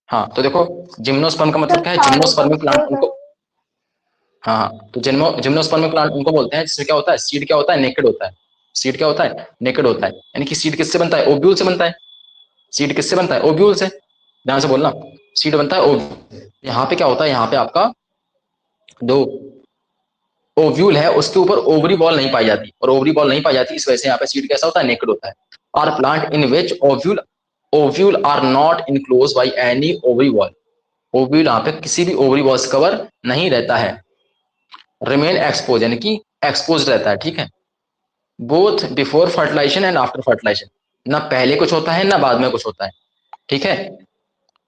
हाँ तो देखो, जिम्नोस्पर्म का मतलब क्या है, जिम्नोस्पर्मिक प्लांट उनको, हाँ हाँ, तो जिम्नोस्पर्मिक प्लांट उनको बोलते हैं जिसमें क्या होता है, सीड क्या होता है, नेकेड होता है। सीड क्या होता है, नेकेड होता है। यानी कि सीड किससे बनता है, ओव्यूल से बनता है। सीड किससे बनता है, ओव्यूल से। ध्यान से बोलना, सीड बनता है ओव्यूल। यहाँ पे क्या होता है, यहाँ पे आपका जो ओव्यूल है उसके ऊपर ओवरी बॉल नहीं पाई जाती, और ओवरी बॉल नहीं पाई जाती इस वजह से यहाँ पे सीड कैसा होता है, नेकेड होता है। और plant in which ovule ovule are not enclose by any ovary wall, ovule यहाँ पे किसी भी ओवरी बॉल से कवर नहीं रहता है। रिमेन एक्सपोज यानी कि एक्सपोज रहता है, ठीक है। Both before fertilisation and after fertilisation, ना पहले कुछ होता है ना बाद में कुछ होता है, ठीक है।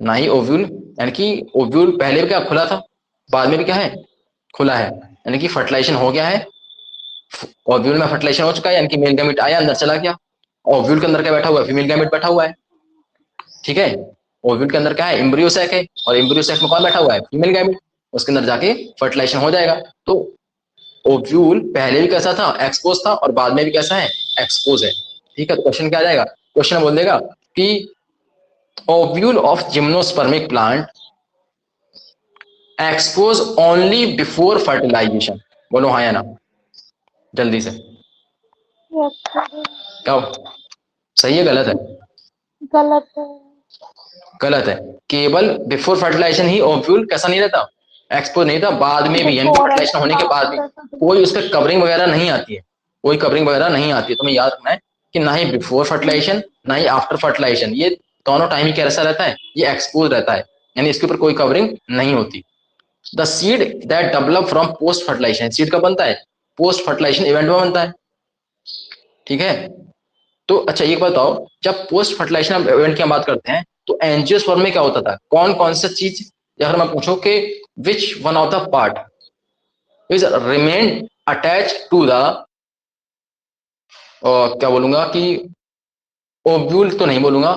ना ही ओव्यूल, यानी कि ओव्यूल पहले भी क्या खुला था, बाद में भी क्या है, खुला है। यानी कि फर्टिलाइजेशन हो गया है, ओव्यूल में फर्टिलाइजेशन हो चुका है, यानी कि मेल गैमेट आया अंदर चला गया। ओव्यूल के अंदर क्या बैठा हुआ है, फीमेल गैमेट बैठा हुआ है, ठीक है। ओव्यूल के अंदर क्या है, एम्ब्रियो सैक है, और एम्ब्रियो सैक में कौन बैठा हुआ है, फीमेल गैमेट। उसके अंदर जाके फर्टिलाइजेशन हो जाएगा। तो ओव्यूल पहले भी कैसा था, एक्सपोज था, और बाद में भी कैसा है, एक्सपोज है, ठीक है। तो क्वेश्चन क्या आ जाएगा, क्वेश्चन बोल देगा कि ovule of gymnospermic plant expose only before fertilization. बोलो हाँ या ना, जल्दी से। क्या सही है गलत है, गलत है। गलत है। केवल बिफोर फर्टिलाइजेशन ही ओव्यूल कैसा नहीं रहता, एक्सपोज नहीं था। बाद में भी यानी फर्टिलाइजेशन होने के बाद भी कोई उस पर कवरिंग वगैरह नहीं आती है, कोई कवरिंग वगैरह नहीं आती है। तुम्हें याद रखना है कि ना ही बिफोर फर्टिलाइजेशन ना ही आफ्टर फर्टिलाइजेशन, ये दोनों टाइम ही कैसा रहता है, ये एक्सपोज रहता है, यानी इसके ऊपर कोई कवरिंग नहीं होती। The seed that develop from post fertilisation, seed कब बनता है, पोस्ट फर्टिलाइजेशन इवेंट में बनता है, ठीक है। तो अच्छा एक बताओ, जब पोस्ट फर्टिलाइजेशन इवेंट की हम बात करते हैं तो एंजियोस्पर्म में क्या होता था, कौन कौन सा चीज, अगर मैं पूछूं कि which one of the part is remain attach to the, क्या बोलूंगा कि ओव्यूल तो नहीं बोलूंगा,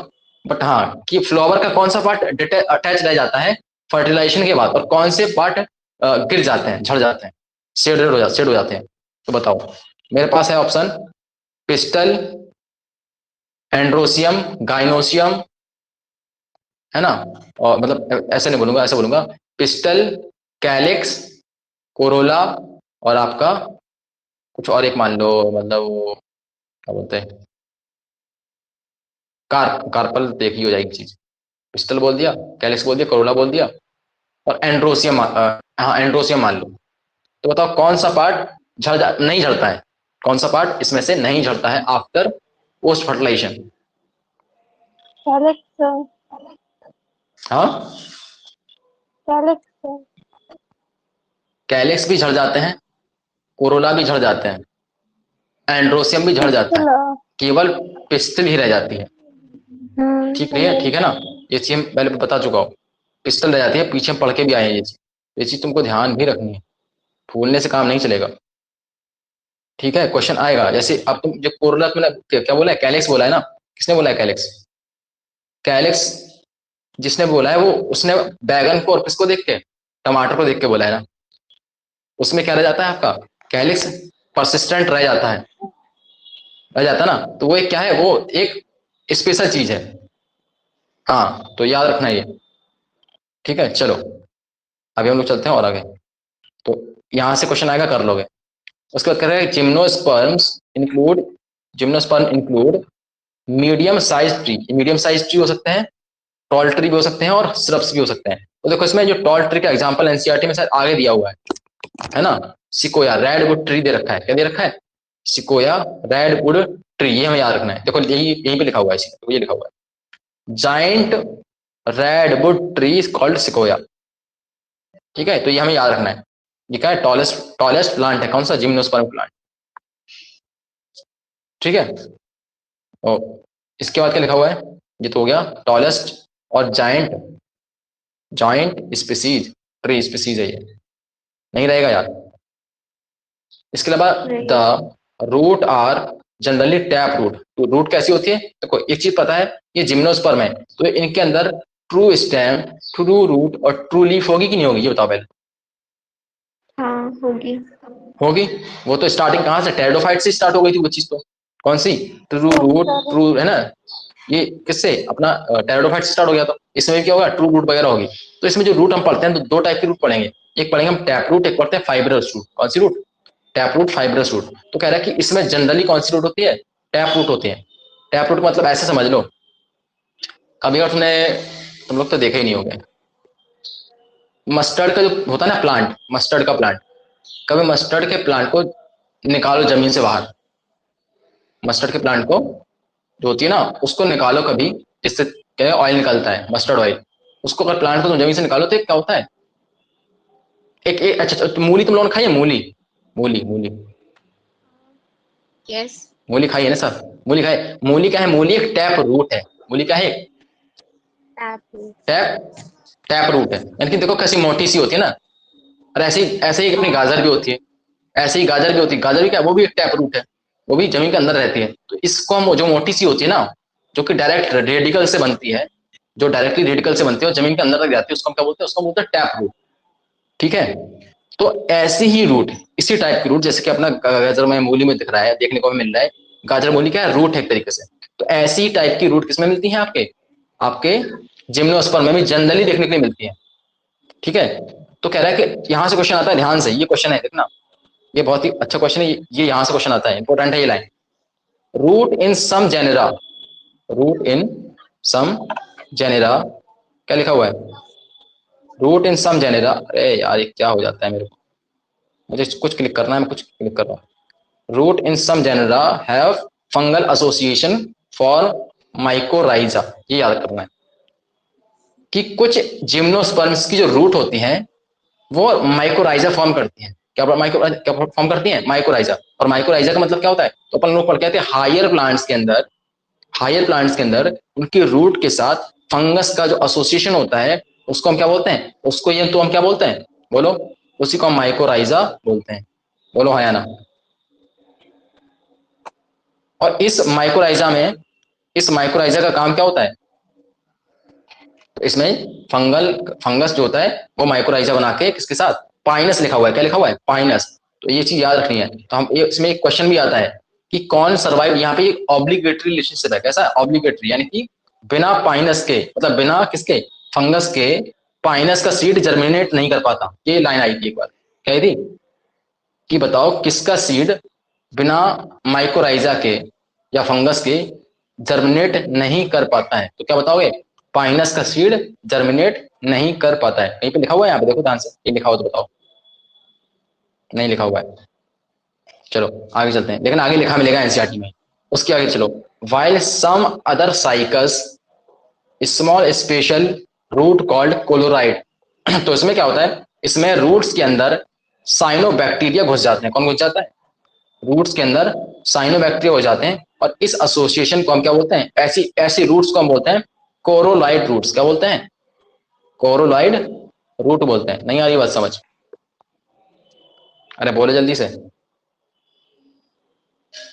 बट हाँ कि फ्लावर का कौन सा पार्ट अटैच रह जाता है फर्टिलाइजेशन के बाद, और कौन से पार्ट गिर जाते हैं, झड़ जाते हैं, शेड हो जाते हैं। तो बताओ, मेरे पास है ऑप्शन, पिस्टल, एंड्रोसियम, गाइनोसियम, है ना। और मतलब ऐसे नहीं बोलूंगा, ऐसे बोलूंगा, पिस्टल, कैलिक्स, कोरोला, और आपका कुछ और एक मान लो, मतलब वो क्या बोलते हैं, कार्पल देखी हो जाएगी चीज। पिस्टल बोल दिया, कैलिक्स बोल दिया, कोरोला बोल दिया, और एंड्रोसियम, हाँ एंड्रोसियम मान लो। तो बताओ कौन सा पार्ट नहीं झड़ता है, कौन सा पार्ट इसमें से नहीं झड़ता है आफ्टर पोस्ट फर्टिलाइजेशन। हाँ कैलिक्स भी झड़ जाते हैं, कोरोला भी झड़ जाते हैं, एंड्रोसियम भी झड़ जाता है, केवल पिस्टल ही रह जाती है, ठीक नहीं है, ठीक है ना। ये चीज हम पहले बता चुका हूँ, पिस्टल रह जाती है, पीछे हम पढ़ के भी आए हैं ये चीज तुमको ध्यान भी रखनी है, भूलने से काम नहीं चलेगा, ठीक है। क्वेश्चन आएगा, जैसे अब तुम जो कोरोला तुमने क्या बोला है, कैलिक्स बोला है ना, किसने बोला है कैलिक्स, कैलिक्स जिसने बोला है वो उसने बैगन को और किसको देख के, टमाटर को देख के बोला है ना। उसमें क्या रह जाता है आपका, कैलिक्स परसिस्टेंट रह जाता ना, तो वो एक क्या है, वो एक स्पेशल चीज है। हाँ तो याद रखना ये, ठीक है। चलो अभी हम लोग चलते हैं और आगे, तो यहां से क्वेश्चन आएगा, कर लोगे। उसके बाद कह रहे हैं gymnosperm include medium size tree, medium size tree हो सकते हैं, टॉल ट्री भी हो सकते हैं, और श्रब्स भी हो सकते हैं। तो देखो इसमें जो टॉल ट्री का एग्जांपल एनसीईआरटी में शायद आगे दिया हुआ है ना, सिकोया रेडवुड ट्री दे रखा है, क्या दे रखा है, सिकोया रेडवुड ट्री, ये हमें याद रखना है। देखो यहीं पे लिखा हुआ है, तो ये लिखा हुआ है, giant redwood tree is called sequoia, ठीक है। तो ये हमें याद रखना है, ये क्या है, टॉलेस्ट प्लांट है, कौन सा, जिम्नोस्पर्म प्लांट, ठीक है। और इसके बाद क्या लिखा हुआ है, ये तो हो गया टॉलेस्ट और जॉइंट स्पीसीज, ट्री स्पीसीज है ये, नहीं रहेगा यार। इसके अलावा the root are generally tap root, तो रूट कैसी होती है, देखो एक चीज पता है, ये जिम्नोस्पर्म है तो इनके अंदर ट्रू स्टेम, ट्रू रूट और ट्रू लीफ होगी कि नहीं होगी, ये बताओ पहले। हाँ होगी। होगी, वो तो स्टार्टिंग कहाँ से, टेरिडोफाइट से स्टार्ट हो गई थी वो चीज, तो कौन सी, ट्रू रूट ट्रू, है ना, ये किससे, अपना टेरिडोफाइट से स्टार्ट हो गया था। इसमें भी क्या होगा, ट्रू रूट वगैरह होगी। तो इसमें जो रूट हम पढ़ते हैं तो दो टाइप के रूट पढ़ेंगे, एक पढ़ेंगे हम टैप रूट, एक पढ़ते हैं फाइब्रस रूट। कौन सी root? Tap root, fibrous root. तो कह रहा है कि इसमें जनरली कौन सी रूट होती है? टैप रूट होती है। टैप रूट मतलब ऐसे समझ लो, कभी और तुम लोग तो देखे ही नहीं होंगे, मस्टर्ड का जो होता है ना प्लांट, मस्टर्ड का प्लांट, कभी मस्टर्ड के प्लांट को निकालो जमीन से बाहर, मस्टर्ड के प्लांट को जो होती है ना उसको निकालो कभी, जिससे क्या ऑयल निकलता है, मस्टर्ड ऑयल। उसको अगर प्लांट को तुम जमीन से निकालो तो क्या होता है, एक अच्छा, मूली तुम लोगों ने खाई है? मूली, मूली, मूली, यस। मूली खाई है ना सर? मूली खाई। मूली क्या है? मूली एक टैप रूट है। मूली क्या है? टैप टैप रूट है। यानी कि देखो कैसी मोटी सी होती है ना, और ऐसे ही अपनी गाजर भी होती है, ऐसे ही गाजर भी होती है। गाजर भी क्या है? वो भी एक टैप रूट है, वो भी जमीन के अंदर रहती है। तो इसको हम जो मोटी सी होती है ना, जो कि डायरेक्ट रेडिकल से बनती है, जो डायरेक्टली रेडिकल से बनती है और जमीन के अंदर तक जाती है, उसको हम क्या बोलते हैं? उसको बोलते हैं टैप रूट। ठीक है। तो ऐसी ही रूट, इसी टाइप की रूट, जैसे कि अपना गाजर में, मूली में दिख रहा है, देखने को मिल रहा है, गाजर मूली क्या है? रूट है एक तरीके से। तो ऐसी टाइप की रूट किसमें मिलती है? आपके आपके जिम्नोस्पर्म में भी जनरली देखने के लिए मिलती है। ठीक है। तो कह रहा है कि यहां से क्वेश्चन आता है, ध्यान से ये क्वेश्चन है, देखना, ये बहुत ही अच्छा क्वेश्चन है, ये यहां से क्वेश्चन आता है, इंपॉर्टेंट है ये line. Root in some genera, root in some genera, क्या लिखा हुआ है? Root in some genera. अरे यार ये क्या हो जाता है मेरे को, मुझे कुछ क्लिक करना है, मैं कुछ क्लिक कर रहा हूँ। Root in some genera have fungal association for mycorrhiza, ये याद करना है कि कुछ जिम्नोस्पर्म्स की जो रूट होती हैं वो माइकोराइजा फॉर्म करती हैं। क्या फॉर्म करती हैं? माइकोराइजा। और माइकोराइजा का मतलब क्या होता है? तो अपन लोग पढ़ के आते हैं हायर प्लांट्स के अंदर, हायर प्लांट्स के अंदर उनकी रूट के साथ फंगस का जो एसोसिएशन होता है उसको हम क्या बोलते हैं? उसको ये तो हम क्या बोलते हैं? बोलो। उसी को हम माइकोराइजा बोलते हैं। बोलो हाँ या ना। और इस माइक्रोराइजा का काम क्या होता है? तो इसमें फंगस जो होता है वो माइक्रोराइजा बना के किसके साथ? पाइनस लिखा हुआ है, क्या लिखा हुआ है? पाइनस। तो ये चीज याद रखनी है। तो हम इसमें एक क्वेश्चन भी आता है कि कौन सर्वाइव, यहाँ पे ऑब्लिगेटरी रिलेशनशिप है। कैसा? ऑब्लिगेटरी, यानी कि बिना पाइनस के, मतलब बिना किसके? फंगस के, पाइनस का सीड जर्मिनेट नहीं कर पाता। ये लाइन आई थी एक बार, कही थी कि बताओ किसका सीड बिना माइकोराइजा के या फंगस के जर्मिनेट नहीं कर पाता है? तो क्या बताओगे? पाइनस का सीड जर्मिनेट नहीं कर पाता है। कहीं पे लिखा हुआ है? यहाँ पे देखो ध्यान से, ये लिखा हो तो बताओ। नहीं लिखा हुआ है। चलो आगे चलते हैं, लेकिन आगे लिखा मिलेगा एनसीईआरटी में। उसके आगे चलो। While some other Cycas small special root called coralloid. तो इसमें क्या होता है? इसमें रूट्स के अंदर साइनोबैक्टीरिया घुस जाते हैं। कौन घुस जाता है? रूट्स के अंदर साइनोबैक्टीरिया हो जाते हैं। और इस एसोसिएशन को हम क्या बोलते हैं? ऐसी ऐसी रूट्स को हम बोलते हैं कोरोलाइड रूट्स। क्या बोलते हैं? कोरोलाइड रूट बोलते हैं। नहीं आ रही बात समझ? अरे बोले जल्दी से।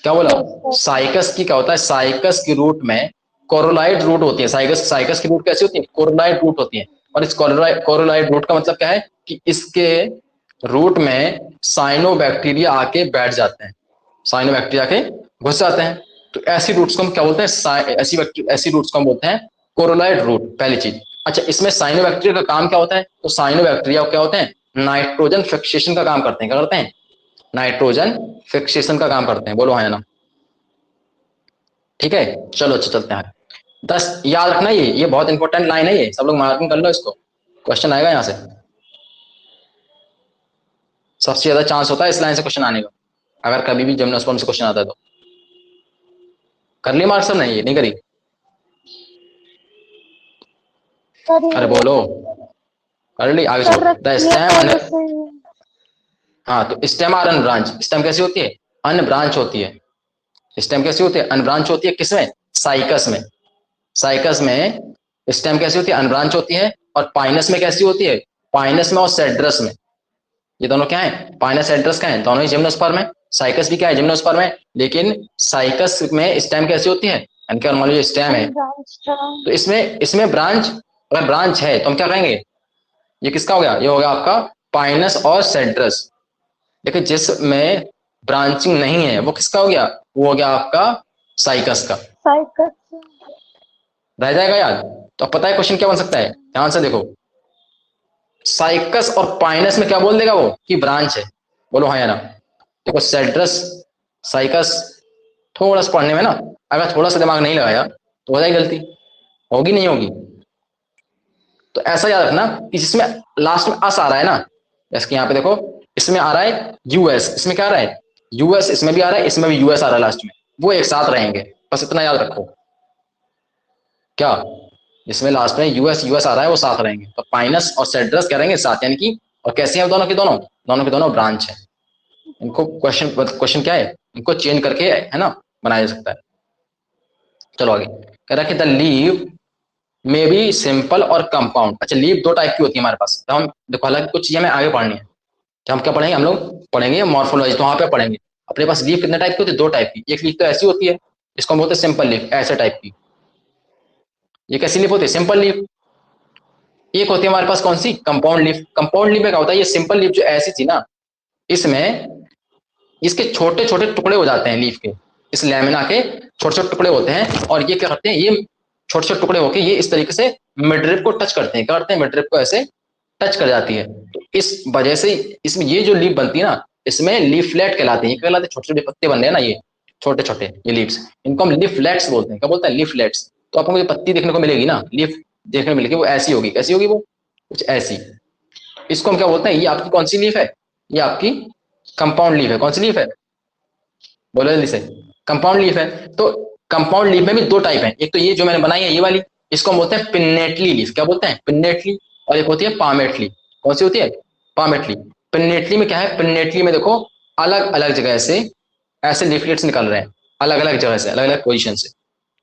क्या बोला? साइकस की क्या होता है? साइकस की रूट में कोरोलाइड रूट होती है। साइकस की रूट कैसी होती है? कोरोलाइड रूट होती है। और इस कोरोलाइड रूट का मतलब क्या है कि इसके रूट में साइनोबैक्टीरिया आके बैठ जाते हैं, साइनोबैक्टीरिया के घुस जाते हैं। तो ऐसी रूट्स को हम क्या बोलते हैं? ऐसी रूट्स को हम बोलते हैं कोरोलाइड रूट। पहली चीज। अच्छा, इसमें साइनोबैक्टीरिया का काम क्या होता है? तो साइनोबैक्टीरिया क्या होते हैं? नाइट्रोजन फिक्सेशन का काम करते हैं। क्या करते हैं? नाइट्रोजन फिक्सेशन का काम करते हैं। बोलो हाँ या ना। ठीक है, चलो अच्छा चलते हैं। 10 याद रखना, ये बहुत इंपॉर्टेंट लाइन है, ये सब लोग मार्किंग कर लो इसको, क्वेश्चन आएगा यहाँ से। सबसे ज्यादा चांस होता है इस लाइन से क्वेश्चन आने का, अगर कभी भी जिम्नोस्पर्म से क्वेश्चन आता है तो। कर ली मार्क्स? सब नहीं, ये नहीं करी? अरे बोलो, कर ली? आगे चलो। द स्टेम, हाँ तो stem are unbranched. Stem कैसी होती है? अन ब्रांच होती है। स्टेम कैसी होती है? अन ब्रांच होती है। किसमें? साइकस में। साइकस में स्टेम कैसी होती है? अन ब्रांच होती है। और पाइनस में कैसी होती है? पाइनस में और सेड्रस में। ये दोनों क्या है? पाइनस सेड्रस क्या है? दोनों ही जिम्नोस्पर्म है। साइकस भी क्या है? जिम्नोस्पर्म है। लेकिन साइकस में स्टेम कैसी होती है? यानी मान लीजिए स्टेम है, तो इसमें इसमें ब्रांच, अगर ब्रांच है तो हम क्या कहेंगे? ये किसका हो गया? ये हो गया आपका पाइनस और सेड्रस। देखिए जिसमें ब्रांचिंग नहीं है वो किसका हो गया? वो हो गया आपका साइकस का। साइकस रह जाएगा याद? तो अब पता है क्वेश्चन क्या बन सकता है, ध्यान से देखो। साइकस और पाइनस में क्या बोल देगा वो कि ब्रांच है, बोलो हाँ या ना। देखो सेड्रस, साइकस, थोड़ा सा पढ़ने में ना अगर थोड़ा सा दिमाग नहीं लगाया तो हो जाएगी गलती, होगी नहीं होगी। तो ऐसा याद रखना कि जिसमें लास्ट में अस आ रहा है ना, जैसे कि यहाँ पे देखो इसमें आ रहा है यूएस, इसमें क्या आ रहा है यूएस, इसमें भी आ रहा है, इसमें भी यूएस आ रहा है लास्ट में, वो एक साथ रहेंगे, बस इतना याद रखो। क्या, जिसमें लास्ट में यूएस यूएस आ रहा है वो साथ रहेंगे, तो पाइनस और सेड्रस क्या रहेंगे साथ, यानी कि और कैसे हैं दोनों के दोनों, दोनों के दोनों ब्रांच है। इनको क्वेश्चन क्वेश्चन क्या है, इनको चेंज करके है ना बनाया जा सकता है। चलो आगे कह रहा है कि the leave may be simple और कंपाउंड। अच्छा लीव दो टाइप की होती है हमारे पास, तो हम देखो हालांकि कुछ चीजें हमें आगे पढ़नी है, तो हम क्या पढ़ेंगे, हम लोग पढ़ेंगे मॉर्फोलॉजी, तो वहां पे पढ़ेंगे अपने पास लीव कितने टाइप की होती है, दो टाइप की। एक लीव तो ऐसी होती है, इसको हम बोलते हैं सिंपल लीव, ऐसे टाइप की। ये कैसी लीव होती है, सिंपल लीव। एक होती है हमारे पास कौन सी, कंपाउंड लीव। कंपाउंड लीव में क्या होता है, ये सिंपल लीव जो ऐसी थी ना, इसमें इसके छोटे छोटे टुकड़े हो जाते हैं लीफ के, इस लैमिना के छोटे छोटे टुकड़े होते हैं, और ये क्या करते हैं, ये छोटे छोटे टुकड़े होके ये इस तरीके से मिडरिप को टच करते हैं, क्या करते हैं मिडरिप को ऐसे टच कर जाती है। तो इस वजह से इसमें ये जो लीफ बनती है ना, इसमें लीफलेट कहलाते हैं। ये कहलाते हैं, छोटे छोटे पत्ते बन रहे हैं ना, ये छोटे छोटे ये लीव्स, इनको हम लीफलेट्स बोलते हैं। क्या बोलते हैं, लीफलेट्स। तो आपको जो पत्ती देखने को मिलेगी ना, लीफ देखने को मिलेगी, वो ऐसी होगी, कैसी होगी वो, कुछ ऐसी। इसको हम क्या बोलते हैं, ये आपकी कौन सी लीफ है, ये आपकी कंपाउंड लीफ है। कौन सी लीफ है, बोलो जल्दी से, कंपाउंड लीफ है। तो कंपाउंड लीफ में भी दो टाइप है, एक तो ये जो मैंने बनाई है ये वाली, इसको हम बोलते हैं पिन्नेटली लीफ। क्या बोलते हैं, पिन्नेटली। और एक होती है पामेटली। कौन सी होती है, पामेटली। पिन्नेटली में क्या है, पिन्नेटली में देखो अलग अलग जगह से ऐसे लीफलेट्स निकल रहे हैं, अलग अलग जगह से, अलग अलग पोजिशन से,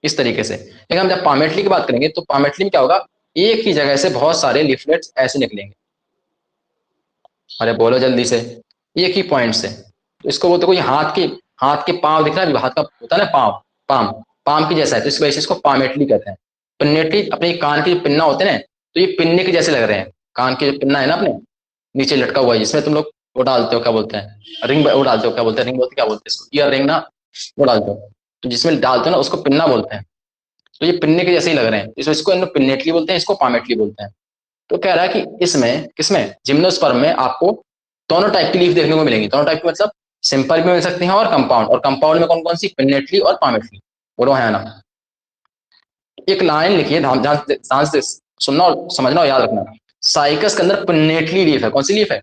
इस तरीके से। लेकिन हम जब पामेटली की बात करेंगे तो पामेटली में क्या होगा, एक ही जगह से बहुत सारे लीफलेट्स ऐसे निकलेंगे। अरे बोलो जल्दी से, एक ही पॉइंट से। तो इसको बोलते कोई हाथ के पांव दिख रहा है, हाथ का होता है ना पांव, पाम पाम की जैसा है, तो इस वजह से इसको पामेटली कहते हैं। पिन्नेटली अपने कान के जो पिन्ना होते हैं ना, तो ये पिन्ने के जैसे लग रहे हैं, कान के जो पिन्ना है ना अपने नीचे लटका हुआ है, जिसमें तुम लोग वो डालते हो, क्या बोलते हैं रिंग, वो डालते हो, क्या बोलते हैं रिंग बोलते, क्या बोलते हैं इसको, ईयर रिंग ना, वो डालते हो। तो जिसमें डालते हो ना उसको पिन्ना बोलते हैं। तो ये पिन्ने के जैसे ही लग रहे हैं, इसको पिन्नेटली बोलते हैं, इसको पामेटली बोलते हैं। तो कह रहा है कि इसमें किसमें, जिम्नोस्पर्म में आपको दोनों टाइप की लीफ देखने को मिलेंगी। दोनों टाइप की मतलब सिंपल भी मिल सकती हैं और कंपाउंड। और कंपाउंड में कौन कौन सी, पिन्नेटली और पामेटली। बोलो है ना। एक लाइन लिखिए, ध्यान से सुनना और समझना और याद रखना। साइकस के अंदर पिन्नेटली लीफ है, कौन सी लीफ है।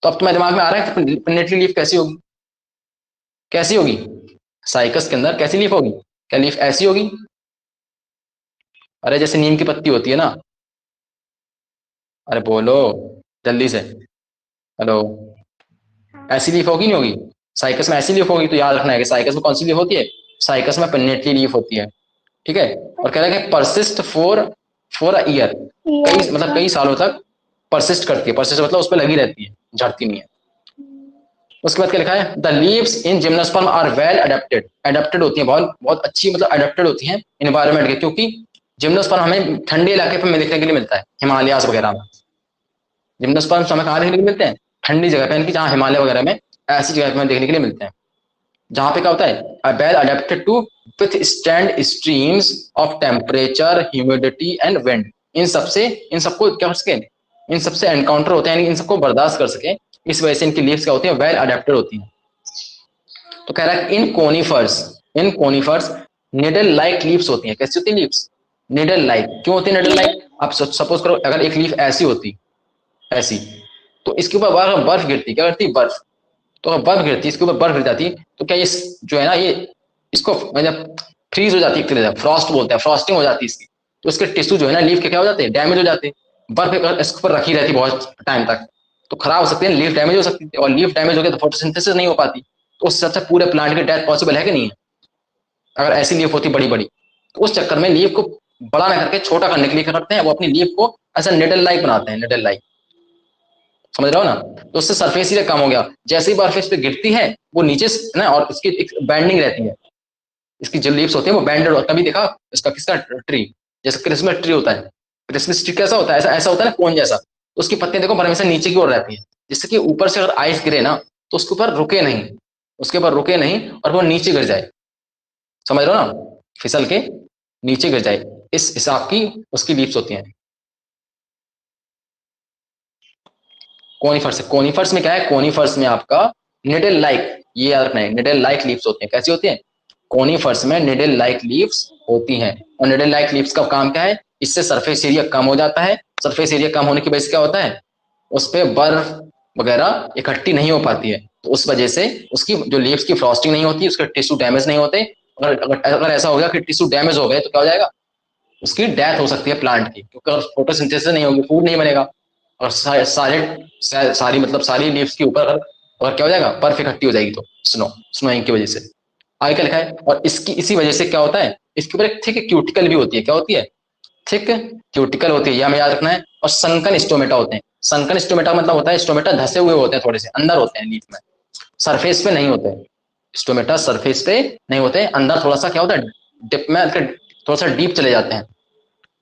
तो अब तुम्हारे दिमाग में आ रहा है कि पिन्नेटली लीफ कैसी होगी, कैसी होगी, साइकस के अंदर कैसी लीफ होगी, क्या लीफ ऐसी होगी, अरे जैसे नीम की पत्ती होती है ना, अरे बोलो जल्दी से, हेलो, ऐसी लीफ होगी नहीं होगी, साइकस में ऐसी लीफ होगी। तो याद रखना है कि साइकस में कौन सी लीफ होती है, साइकस में पिन्नेटली लीफ होती है। ठीक है। और कह रहा है कि persist for for a year, कई मतलब कई सालों तक परसिस्ट करती है, परसिस्ट मतलब उस पर लगी रहती है, झड़ती नहीं है। उसके बाद क्या लिखा है, the leaves in gymnosperm are well adapted, adapted होती हैं, बहुत बहुत अच्छी मतलब अडेप्टेड होती हैं इन्वायरमेंट के, क्योंकि जिम्नोस्पर्म हमें ठंडे इलाके पर देखने के लिए मिलता है, हिमालयास वगैरह में। जिम्नोस्पर्म हमें कहाँ देखने के लिए मिलते हैं, ठंडी जगह पे, यानी कि जहाँ हिमालय वगैरह में ऐसी जगह पे देखने के लिए मिलते हैं, जहाँ पे क्या होता है well adapted to withstand streams of temperature humidity and wind. इन सबको क्या कर सके, इन सबसे एनकाउंटर होते हैं, यानी इन सबको बर्दाश्त कर सके, इस वजह से इनकी लीव्स क्या होती है, वेल अडेप्टेड होती हैं। तो कह रहा है इन कोनिफर्स निडल लाइक लीव्स होती हैं। कैसी होती है लीव्स, निडल लाइक। क्यों होती है निडल लाइक, आप सपोज करो अगर एक लीफ ऐसी होती, ऐसी, तो इसके ऊपर बर्फ गिरती, क्या करती बर्फ, तो अगर बर्फ गिरती, इसके ऊपर बर्फ गिर जाती, तो क्या ये जो है ना, ये इसको मतलब फ्रीज हो जाती है, फ्रॉस्ट बोलते हैं, फ्रॉस्टिंग हो जाती है इसकी। तो इसके टिश्यू जो है ना लीफ के क्या हो जाते हैं, डैमेज हो जाते हैं। बर्फ इसके ऊपर रखी रहती बहुत टाइम तक, तो खराब हो सकती है, लीफ डैमेज हो सकती है, और लीफ डैमेज हो गया तो फोटोसिंथेसिस नहीं हो पाती, तो उससे अच्छा पूरे प्लांट की डेथ पॉसिबल है कि नहीं है, अगर ऐसी लीफ होती बड़ी बड़ी। तो उस चक्कर में लीफ को बड़ा ना करके छोटा करने के लिए क्या करते हैं, वो अपनी लीफ को ऐसा निडल लाइक बनाते हैं, निडल लाइक, समझ रहे हो ना। तो उससे सरफेस एरिया कम हो गया, जैसे ही सरफेस पे गिरती है वो नीचे ना, और इसकी एक बैंडिंग रहती है, इसकी जो लीव्स होती है वो बैंडेड। और कभी देखा इसका किसका ट्री, जैसे क्रिसमस ट्री होता है, क्रिसमस ट्री कैसा होता है, ऐसा ऐसा होता है ना कोन जैसा, तो उसकी पत्तियां देखो हमेशा नीचे की ओर रहती है, जिससे कि ऊपर से अगर आइस गिरे ना तो उसके ऊपर रुके नहीं, उसके ऊपर रुके नहीं और वो नीचे गिर जाए, समझ रहे हो ना, फिसल के नीचे गिर जाए। इस हिसाब की उसकी लीव्स होती हैं। कोनिफर्स में क्या है, कोनिफर्स में आपका निडल लाइक, ये याद रखना है, निडल लाइक लीव्स होती हैं। कैसी होती हैं, कोनिफर्स में निडल लाइक लीव्स होती हैं। और निडल लाइक लीव्स का काम क्या है, इससे सरफेस एरिया कम हो जाता है। सरफेस एरिया कम होने की वजह से क्या होता है, उस पर बर्फ वगैरह इकट्ठी नहीं हो पाती है, तो उस वजह से उसकी जो लीव्स की फ्रॉस्टिंग नहीं होती, उसके टिश्यू डैमेज नहीं होते। अगर ऐसा हो गया कि टिश्यू डैमेज हो गए तो क्या हो जाएगा, उसकी डेथ हो सकती है प्लांट की, क्योंकि अगर फोटोसिंथेसिस नहीं होगी, फूड नहीं बनेगा। और सारी मतलब सारी लीव्स के ऊपर अगर क्या हो जाएगा, बर्फ इकट्ठी हो जाएगी, तो स्नोइंग की वजह से। आगे क्या लिखा है, और इसकी इसी वजह से क्या होता है, इसके ऊपर एक थिक क्यूटिकल भी होती है। क्या होती है, थिक क्यूटिकल होती है, यह हमें याद रखना है। और संकन स्टोमेटा होते हैं। संकन स्टोमेटा मतलब होता है, स्टोमेटा धसे हुए होते हैं, थोड़े से अंदर होते हैं लीफ में, सरफेस पे नहीं होते। स्टोमेटा सरफेस पे नहीं होते, अंदर थोड़ा सा क्या होता है, डिप में थोड़ा सा डीप चले जाते हैं।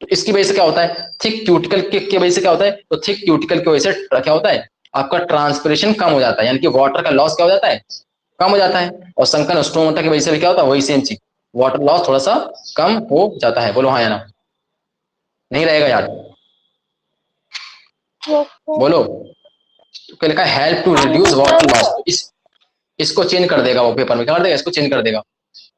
तो इसकी वजह से क्या होता है, थिक क्यूटिकल की वजह से क्या होता है, तो थिक क्यूटिकल की वजह से क्या होता है, आपका ट्रांसपिरेशन कम हो जाता है, यानी कि वाटर का लॉस क्या हो जाता है, कम हो जाता है। और संकन स्टोमेटा की वजह से भी क्या होता है, वही सेम चीज, वाटर लॉस थोड़ा सा कम हो जाता है। बोलो हाँ या ना, नहीं रहेगा यार, बोलो। तो क्या लिखा है, help to reduce water loss. इसको चेंज कर देगा वो पेपर में, क्या कर देगा, इसको चेंज कर देगा।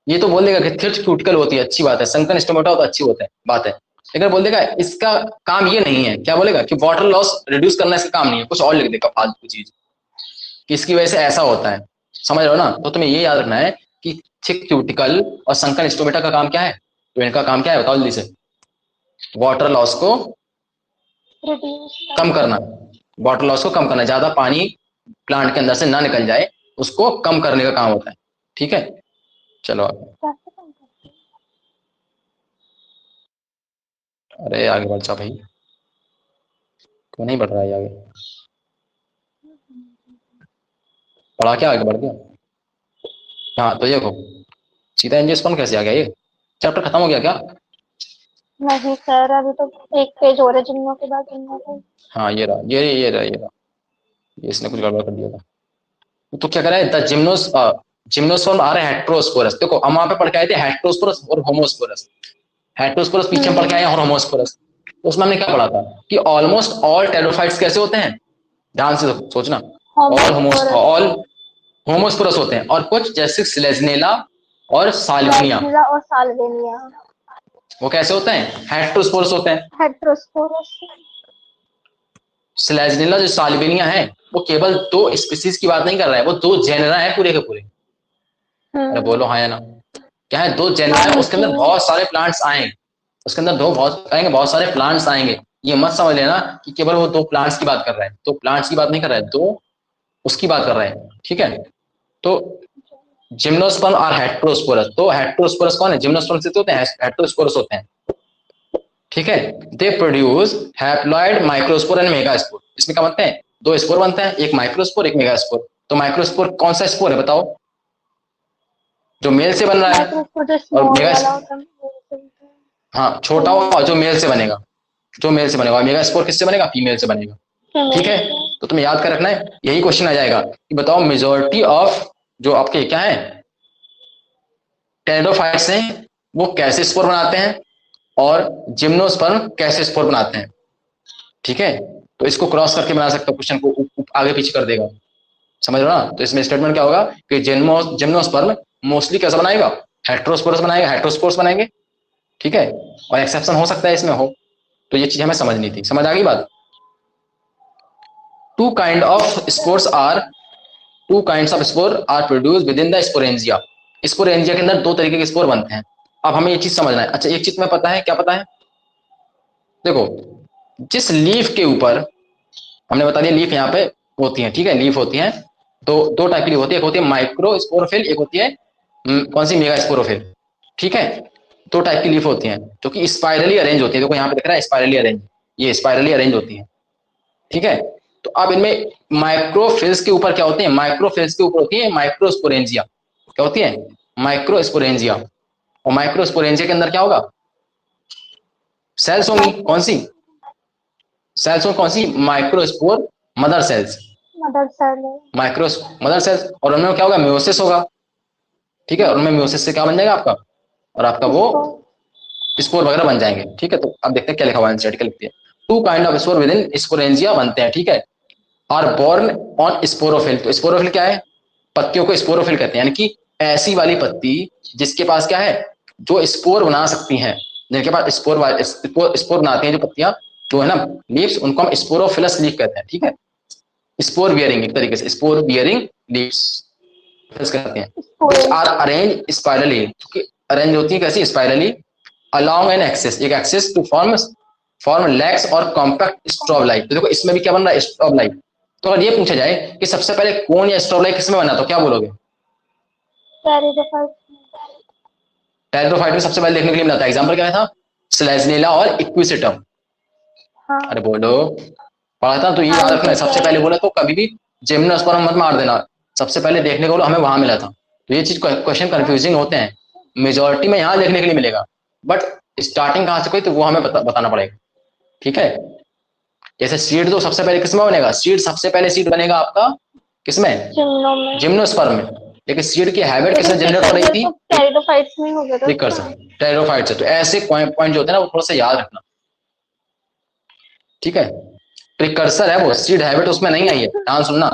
ये तो बोल देगा कि थिक क्यूटिकल होती है, अच्छी बात है, संकन स्टोमेटा हो तो अच्छी होता है, बात है। लेकिन बोल देगा इसका काम ये नहीं है, क्या बोलेगा कि वाटर लॉस रिड्यूस करना इसका काम नहीं है, कुछ और लिख देगा फालतू चीज कि इसकी वजह से ऐसा होता है। समझ रहे हो ना, तो तुम्हें ये याद रखना है कि थिक क्यूटिकल और संकन स्टोमेटा का काम क्या है, तो इनका काम क्या है बताओ जल्दी से, वाटर लॉस को कम करना। वाटर लॉस को कम करना, ज्यादा पानी प्लांट के अंदर से ना निकल जाए, उसको कम करने का काम होता है। ठीक है, चलो आगे। अरे आगे बढ़ जा भाई, क्यों नहीं बढ़ रहा है आगे, पढ़ा क्या आगे बढ़ गया। हाँ तो देखो, सीधा एंजियोस्पर्म कैसे आ गया, ये चैप्टर खत्म हो गया क्या। नहीं सर, अभी तो एक पेज और है, जिम्नो के बाद जिम्नो का। हाँ ये रहा, ये रहा, ये इसने कुछ गड़बड़ कर दिया था। तो क्या करा है, द जिम्नोस्पर्म आर हेट्रोस्पोरस। देखो हम वहां पे पढ़ के आए थे हेट्रोस्पोरस और होमोस्पोरस। हेट्रोस्पोरस पीछे हम पढ़ के आए हैं, और होमोस्पोरस तो उसमें हमने क्या पढ़ा था कि ऑलमोस्ट ऑल टेरोफाइट्स कैसे होते हैं, ध्यान से सोचना। ऑल होमोस्पोरस होते हैं, और कुछ जैसे स्लेजनेला और साल्विनिया, और साल्विनिया वो कैसे होते हैं, हेट्रोस्पोरस होते हैं। हेट्रोस्पोरस। स्लेजनेला जो साल्विनिया है, वो केवल दो स्पीसीज की बात नहीं कर रहा है, वो दो जेनरा है पूरे के पूरे। अरे बोलो हाँ या ना, क्या है, दो जेनरा है, उसके अंदर बहुत सारे प्लांट्स आएंगे, उसके अंदर बहुत सारे प्लांट्स आएंगे। ये मत समझ लेना कि केवल वो दो प्लांट्स की बात कर रहा है, दो प्लांट्स की बात नहीं कर रहा है, दो उसकी बात कर रहे हैं। ठीक है, तो जिम्नोस्पर्म और हेट्रोस्पोरस, तो हेट्रोस्पोरस कौन है, जिम्नोस्पर्म से तो होते हैं, हेट्रोस्पोरस होते हैं। ठीक है, they produce haploid microspore and megaspore. इसमें क्या बनते हैं, दो स्पोर बनते हैं, एक माइक्रोस्पोर एक मेगास्पोर। तो माइक्रोस्पोर कौन सा स्पोर है बताओ, जो मेल से बन रहा है, और मेगा, हाँ छोटा होगा जो मेल से बनेगा, जो मेल से बनेगा, और मेगास्पोर किससे बनेगा, फीमेल से बनेगा। ठीक है, तो तुम्हें याद कर रखना है, यही क्वेश्चन आ जाएगा कि बताओ मेजोरिटी ऑफ जो आपके क्या है टेरिडोफाइट्स हैं, वो कैसे स्पोर बनाते हैं, और जिम्नोस्पर्म कैसे स्पोर बनाते हैं। ठीक है, तो इसको क्रॉस करके बना सकते हो, क्वेश्चन को आगे पीछे कर देगा। समझ रहे हो ना, तो इसमें स्टेटमेंट क्या होगा कि जिम्नोस्पर्म मोस्टली कैसा बनाएगा, हेट्रोस्पोरस बनाएगा, हेट्रोस्पोर्स बनाएंगे। ठीक है, और एक्सेप्शन हो सकता है इसमें हो, तो ये चीज हमें समझनी थी। समझ आ गई बात। Two kind of spores are two kinds of spore are produce within the sporangia. Sporangia के अंदर दो तरीके के स्पोर बनते हैं। अब हमें ये चीज समझना है। अच्छा एक चीज तुम्हें पता है, क्या पता है, देखो जिस लीफ के ऊपर, हमने बता दिया लीफ यहाँ पे होती है, ठीक है, लीफ होती है, तो दो टाइप की लीफ होती है, एक होती है माइक्रो स्पोरोफिल, एक होती है कौन सी, मेगा स्पोरोफिल। ठीक है, दो टाइप की लीफ होती हैं जो कि स्पाइरली अरेंज होती है। देखो यहाँ पे दिख रहा है स्पाइरली अरेंज, ये स्पाइरली अरेंज होती है। ठीक है, तो अब इनमें माइक्रोफिल्स के ऊपर क्या होती है, माइक्रोफिल्स के ऊपर होती है माइक्रोस्पोरेंजिया। क्या होती है, माइक्रोस्पोरेंजिया। और माइक्रोस्पोरेंजिया के अंदर क्या होगा, सेल्स होंगी, कौन सी सेल्स होंगी, कौन सी, microspore mother cells, mother cell, micro mother cells. और उनमें क्या होगा, म्योसिस होगा। ठीक है, और उनमें म्योसिस से क्या बन जाएगा आपका, और आपका वो स्पोर वगैरह बन जाएंगे। ठीक है, तो अब देखते हैं क्या लिखा हुआ है, एनसीईआरटी क्या लिखती है। Two kind of spore within sporangia बनते हैं, ठीक है, आर बोर्न ऑन स्पोरोफिल। तो स्पोरोफिल क्या है, पत्तियों को स्पोरोफिल कहते हैं, यानी कि ऐसी वाली पत्ती जिसके पास क्या है, जो स्पोर बना सकती हैं, जिनके पास स्पोर बनाती हैं जो पत्तियां, जो है ना लीव्स, उनको हम स्पोरोफिलस लीफ कहते हैं। ठीक है, स्पोर बियरिंग, एक तरीके से स्पोर बियरिंग लीव्स कहते हैं, विच आर अरेंज स्पाइरली, क्योंकि अरेंज होती है कैसी, स्पाइरली, अलोंग एन एक्सेस, एक एक्सेस टू फॉर्म लैक्स और कॉम्पैक्ट स्ट्रॉबलाइट। तो देखो इसमें भी क्या बन रहा है, स्ट्रॉबलाइट। तो अगर ये पूछा जाए कि सबसे पहले कोन या स्ट्रॉबलाइट किसमें बना, तो क्या बोलोगे? टेरिडोफाइट में सबसे पहले देखने के लिए मिला था, एग्जाम्पल क्या था, स्लेजनेला और इक्विसेटम। हाँ अरे बोलो, पढ़ा था तो ये याद रखना है, सबसे पहले बोला तो कभी भी जिम्नोस्पर्म मत मार देना, सबसे पहले देखने को हमें वहां मिला था। तो ये चीज क्वेश्चन कंफ्यूजिंग होते हैं, मेजोरिटी में यहाँ देखने के लिए मिलेगा, बट स्टार्टिंग कहाँ से कोई, तो वो हमें बताना पड़ेगा। ठीक है, जैसे सीड तो सबसे पहले किसमें बनेगा, सीड सबसे पहले सीड बनेगा आपका किसमें, जिम्नोस्पर्म में, लेकिन सीड की हैबिट किससे जनरेट हो रही थी, टेरिडोफाइट्स में हो गया था प्रिकर्सर, टेरिडोफाइट से। तो ऐसे पॉइंट जो होते हैं ना वो थोड़ा सा याद रखना। ठीक है, प्रिकर्सर है वो, सीड हैबिट उसमें नहीं आई है, ध्यान सुनना,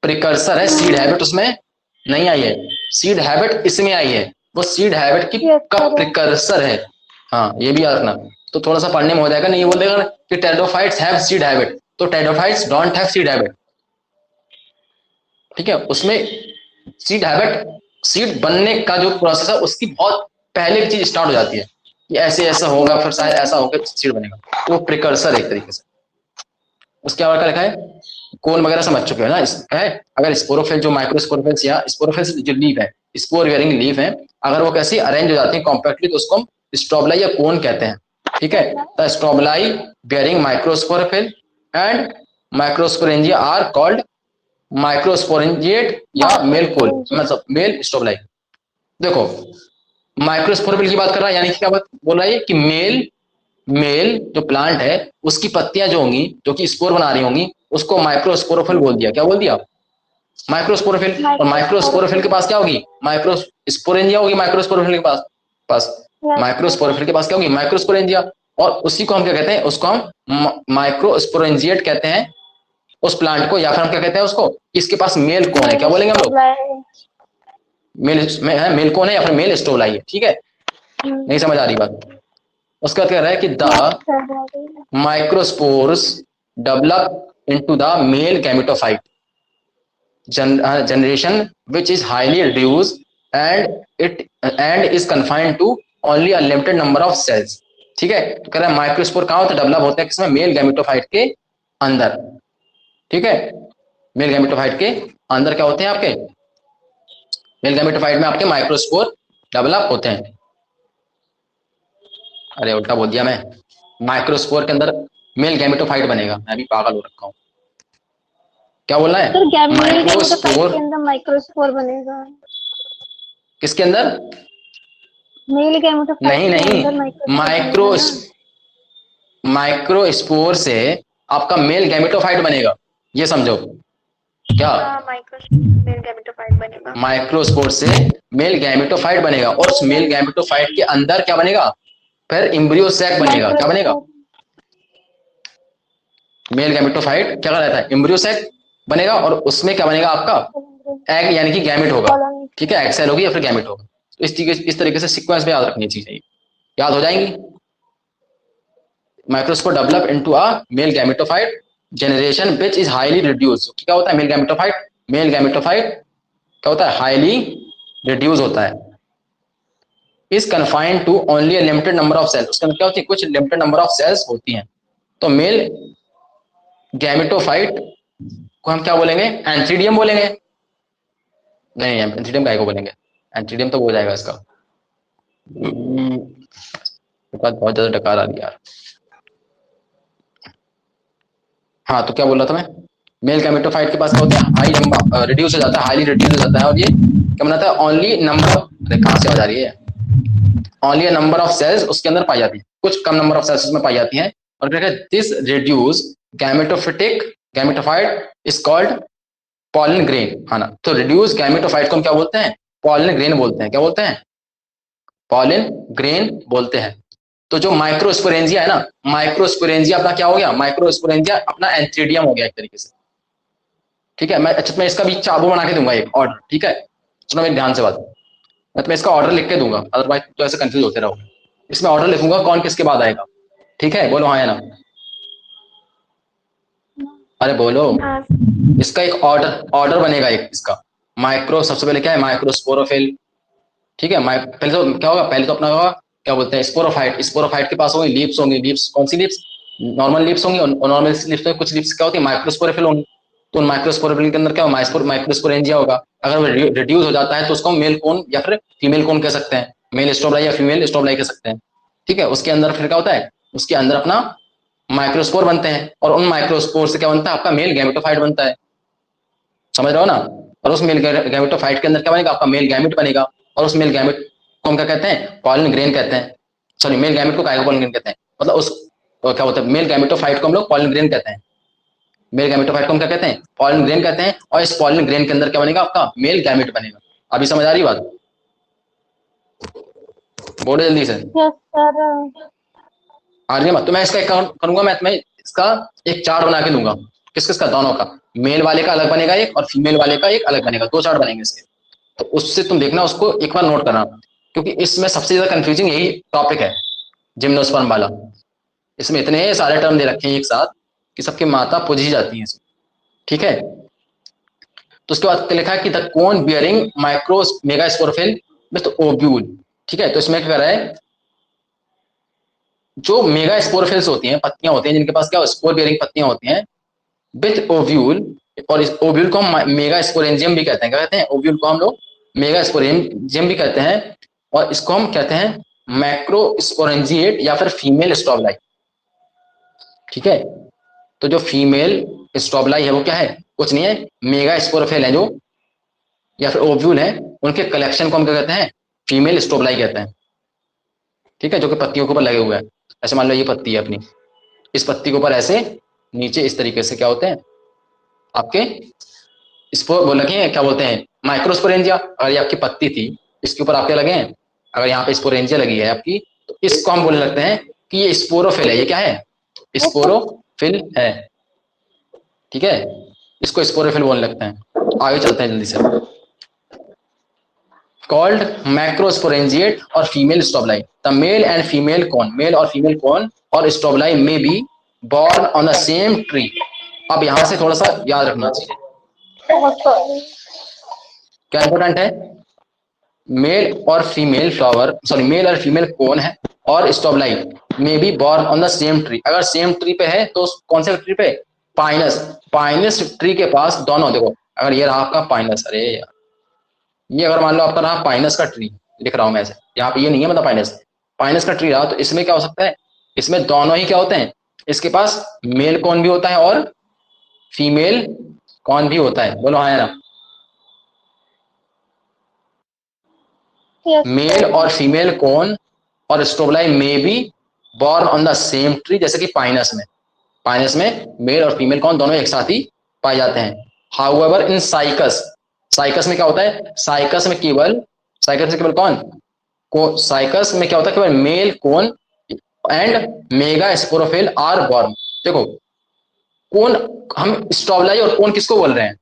प्रिकर्सर है, सीड हैबिट उसमें नहीं आई है, सीड हैबिट इसमें आई है, वो सीड हैबिट की का प्रिकर्सर है। हाँ ये भी याद रखना, तो थोड़ा सा पढ़ने में हो जाएगा, नहीं बोल देगा कि टेरिडोफाइट्स हैव सीड हैबिट, तो pteridophytes don't have seed habit. ठीक है, उसमें सीड हैबिट, सीड बनने का जो प्रोसेस है उसकी बहुत पहले की चीज स्टार्ट हो जाती है, कि ऐसे ऐसा होगा फिर शायद ऐसा होगा सीड बनेगा, तो वो प्रिकर्सर एक तरीके से। उसके बाद क्या लिखा है, कोन वगैरह समझ चुके हो ना, है अगर स्पोरोफिल जो माइक्रोस्पोरोफिल्स या स्पोरोफिल जो लीफ है, स्पोर वेयरिंग लीफ है, अगर वो कैसी अरेंज हो जाती है कॉम्पैक्टली, तो उसको हम स्ट्रोबलाई या कोन कहते हैं। ठीक है, the strobili bearing microsporophyll and microsporangia are called microsporangiate या मेल कोल, मतलब मेल स्ट्रोबलाई। देखो माइक्रोस्पोरोफिल की बात कर रहा है, यानी कि क्या बात बोल रहा है कि मेल मेल जो प्लांट है उसकी पत्तियां जो होंगी, जो कि स्पोर बना रही होंगी, उसको माइक्रोस्पोरोफिल बोल दिया। क्या बोल दिया, माइक्रोस्पोरोफिल। और माइक्रोस्पोरोफिल के पास क्या होगी, माइक्रोस्पोरेंजिया होगी, माइक्रोस्पोरोफिल के पास पास माइक्रोस्पोरोफिल के पास क्या होगी, माइक्रोस्पोरेंजिया। और उसी को हम क्या कहते हैं, उसको हम माइक्रोस्पोरेंजिएट कहते हैं उस प्लांट को, या फिर हम क्या कहते हैं उसको, इसके पास मेल कौन है, क्या बोलेंगे हम लोग, मेल कौन है या फिर मेल स्टोलाई है। ठीक है, नहीं समझ आ रही बात। उसका कह रहा है कि the microspores develop into the male gametophyte generation which is highly reduced and is confined to only a limited number of cells। ठीक है, तो कह रहा है माइक्रोस्पोर कहाँ होता है, डेवलप होते हैं किसमें, मेल गैमेटोफाइट के अंदर। ठीक है, मेल गैमेटोफाइट के अंदर क्या होते हैं आपके, मेल गैमेटोफाइट में आपके माइक्रोस्पोर डेवलप होते हैं। अरे उल्टा बोल दिया मैं, माइक्रोस्पोर के अंदर मेल गैमेटोफाइट बनेगा, मैं भी पागल हो रखा हूँ, क्या बोलना है, माइक्रोस्पोर के अंदर माइक्रोस्पोर बनेगा, किसके अंदर, मेल गैमेटोफाइट नहीं के नहीं, अंदर माइक्रोस्पोर से आपका मेल गैमेटोफाइट बनेगा, ये समझो क्या, मेल गैमेटोफाइट बनेगा, माइक्रोस्पोर से मेल गैमेटोफाइट बनेगा, और उस मेल गैमेटोफाइट के अंदर क्या बनेगा, फिर एम्ब्रियो सैक बनेगा। क्या बनेगा, मेल गैमेटोफाइट क्या रहता है, एम्ब्रियो सैक बनेगा, और उसमें क्या बनेगा आपका, एग यानी कि गैमेट होगा। ठीक है, एक्सेल होगी या फिर गैमेट होगा। तो इस तरीके से सीक्वेंस में याद रखनी चीजें, याद हो जाएंगी। Microspore develop into a male gametophyte generation which is highly reduce. क्या होता है मेल गैमेटोफाइट, मेल गैमेटोफाइट क्या होता है, हाईली रिड्यूस होता है, is confined to only a limited number of cells. उसके अंदर क्या होती है, कुछ लिमिटेड नंबर ऑफ सेल्स होती हैं। तो मेल गैमेटोफाइट को हम क्या बोलेंगे, एंथीडियम बोलेंगे, नहीं एंथीडियम काय को बोलेंगे, एंथीडियम तो हो जाएगा इसका, बहुत ज्यादा डकार आ रही यार। हाँ तो क्या बोल रहा था मैं, मेल गैमेटोफाइट के पास क्या होता है, हाई नंबर रिड्यूस हो जाता है, हाईली रिड्यूस हो जाता है, और ये क्या बनाता है, ओनली नंबर, अरे कहाँ से आ रही है, only a number of cells उसके अंदर पाई जाती है, कुछ कम नंबर ऑफ सेल्स उसमें पाई जाती हैं। और क्या कहते हैं, this reduce gametophytic gametophyte is called pollen grain. हाँ ना, तो रिड्यूस गैमेटोफाइट को हम क्या बोलते हैं, पॉलन ग्रेन बोलते हैं। क्या बोलते हैं, पॉलन ग्रेन बोलते हैं। तो जो माइक्रोस्पोरेंजिया है ना, माइक्रोस्पोरेंजिया अपना क्या हो गया, माइक्रोस्पोरेंजिया अपना एंथ्रीडियम हो गया एक तरीके से। ठीक है, मैं इसका भी चाबू बना के दूंगा एक ऑर्डर। ठीक है, सुनो मेरे ध्यान से बात, मैं तुम्हें इसका ऑर्डर लिख के दूंगा, अदरवाइज तो ऐसे कंफ्यूज होते रहोगे। इसमें ऑर्डर लिखूंगा कौन किसके बाद आएगा। ठीक है, बोलो हाँ या ना, अरे बोलो। हाँ। इसका एक ऑर्डर ऑर्डर बनेगा एक इसका। माइक्रो सबसे पहले क्या है, माइक्रोस्पोरोफिल। ठीक है, पहले तो क्या होगा, पहले तो अपना होगा क्या बोलते हैं, स्पोरोफाइट। स्पोरोफाइट के पास होंगी लीव्स, होंगी लीव्स, कौन सी लीव्स, नॉर्मल लीव्स होंगी। और नॉर्मल लीव्स में कुछ लीव्स क्या होती है, माइक्रोस्पोरोफिल होंगी। तो उन माइक्रोस्पोरोफिल के अंदर क्या होगा, माइक्रोस्पोरेंजिया होगा। अगर वो रिड्यूस हो जाता है तो उसको मेल कोन या फिर फीमेल कोन कह सकते हैं, मेल स्ट्रोबलाई या फीमेल स्ट्रोबलाई कह सकते हैं। ठीक है, उसके अंदर फिर क्या होता है, उसके अंदर अपना माइक्रोस्पोर बनते हैं, और उन माइक्रोस्पोर से क्या बनता है, आपका मेल गैमेटोफाइट बनता है। समझ रहे हो ना। और उस मेल गैमेटोफाइट के अंदर क्या बनेगा, आपका मेल गैमेट बनेगा। और उस मेल गैमेट को हम क्या कहते हैं, पॉलन ग्रेन कहते हैं। सॉरी, मेल गैमेट को पॉलन ग्रेन कहते हैं, मतलब उस क्या होता है, मेल गैमेटोफाइट को हम लोग पॉलन ग्रेन कहते हैं। मेल गैमेटोफाइट को हम क्या कहते हैं, पॉलन ग्रेन कहते हैं। और इस पॉलन ग्रेन के अंदर क्या बनेगा, आपका मेल गैमेट बनेगा। अभी समझ आ रही बात, बोलो जल्दी से। Yes sir. आ रही है बात। तो मैं इसका एक करूंगा, मैं तुम्हें इसका एक चार्ट बना के दूंगा, किस किस का, दोनों का। मेल वाले का अलग बनेगा एक, और फीमेल वाले का एक अलग बनेगा, दो चार्ट बनेंगे इसके। तो उससे तुम देखना, उसको एक बार नोट करना, क्योंकि इसमें सबसे ज्यादा कंफ्यूजिंग यही टॉपिक है, जिम्नोस्पर्म वाला। इसमें इतने सारे टर्म दे रखे हैं एक साथ कि सबकी माता पुज ही जाती है। ठीक है, तो उसके बाद लिखा है कि the cone bearing micro megasporophyll with ovule. ठीक है, तो इसमें क्या कर रहा है, जो मेगा स्पोरोफिल्स होती हैं, पत्तियां होती हैं जिनके पास क्या स्पोर बियरिंग पत्तियां होती हैं, विथ ओव्यूल। और इस ओव्यूल को हम मेगा स्पोरेंजियम भी कहते हैं। क्या कहते हैं, ओव्यूल को हम लोग मेगा स्पोरेंजियम भी कहते हैं। और इसको हम कहते हैं मैक्रो स्पोरेंजिएट या फिर फीमेल स्ट्रॉबलाई। ठीक है, तो जो फीमेल स्ट्रॉबलाई है वो क्या है, कुछ नहीं है, मेगा स्पोरोफिल है जो, या फिर ओव्यूल है, उनके कलेक्शन को हम क्या कहते हैं, फीमेल स्ट्रॉबलाई कहते हैं। ठीक है, जो कि पत्तियों के ऊपर लगे हुए हैं। ऐसे मान लो ये पत्ती है अपनी, इस पत्ती के ऊपर ऐसे नीचे इस तरीके से क्या होते हैं आपके स्पोर, वो लगे हैं, क्या बोलते हैं, माइक्रोस्पोरेंजिया। अगर ये आपकी पत्ती थी, इसके ऊपर आपके लगे हैं, अगर यहाँ पे स्पोरेंजिया लगी है आपकी, तो इसको हम बोलने लगते हैं कि ये स्पोरोफिल है। ये क्या है, स्पोरोफिल है। ठीक है, इसको स्पोरोफिल बोलने लगते हैं। आगे चलते हैं जल्दी से। कॉल्ड मैक्रोस्पोरेंजिएट और female strobili, the male and female cone, male और फीमेल कॉन और स्ट्रॉबलाई में be born on the same tree. अब यहां से थोड़ा सा याद रखना चाहिए, क्या इंपॉर्टेंट है, मेल और फीमेल फ्लावर, सॉरी मेल और फीमेल कौन है, और स्ट्रॉबलाई में be born on the same tree. अगर सेम ट्री पे है तो कौन से ट्री पे, पाइनस, पाइनस ट्री के पास दोनों। देखो अगर ये रहा आपका पाइनस, अरे यार, ये अगर मान लो आपका रहा पाइनस का ट्री, लिख रहा हूं मैं ऐसे, यहाँ पे ये नहीं है मतलब पाइनस, पाइनस का ट्री रहा, तो इसमें क्या हो सकता है, इसमें दोनों ही क्या होते हैं, इसके पास मेल कौन भी होता है और फीमेल कौन भी होता है। बोलो हाँ या ना। मेल और फीमेल कौन और स्ट्रॉबलाई में be born on the same tree, जैसे कि पाइनस में, पाइनस में मेल और फीमेल कौन दोनों एक साथ ही पाए जाते हैं। हाउएवर इन साइकस, साइकस में क्या होता है, साइकस में केवल, साइकस में केवल कौन को, साइकस में क्या होता है, केवल male cone and megasporophyll are borne. देखो कौन, हम स्ट्रॉबलाई और कौन किसको बोल रहे हैं,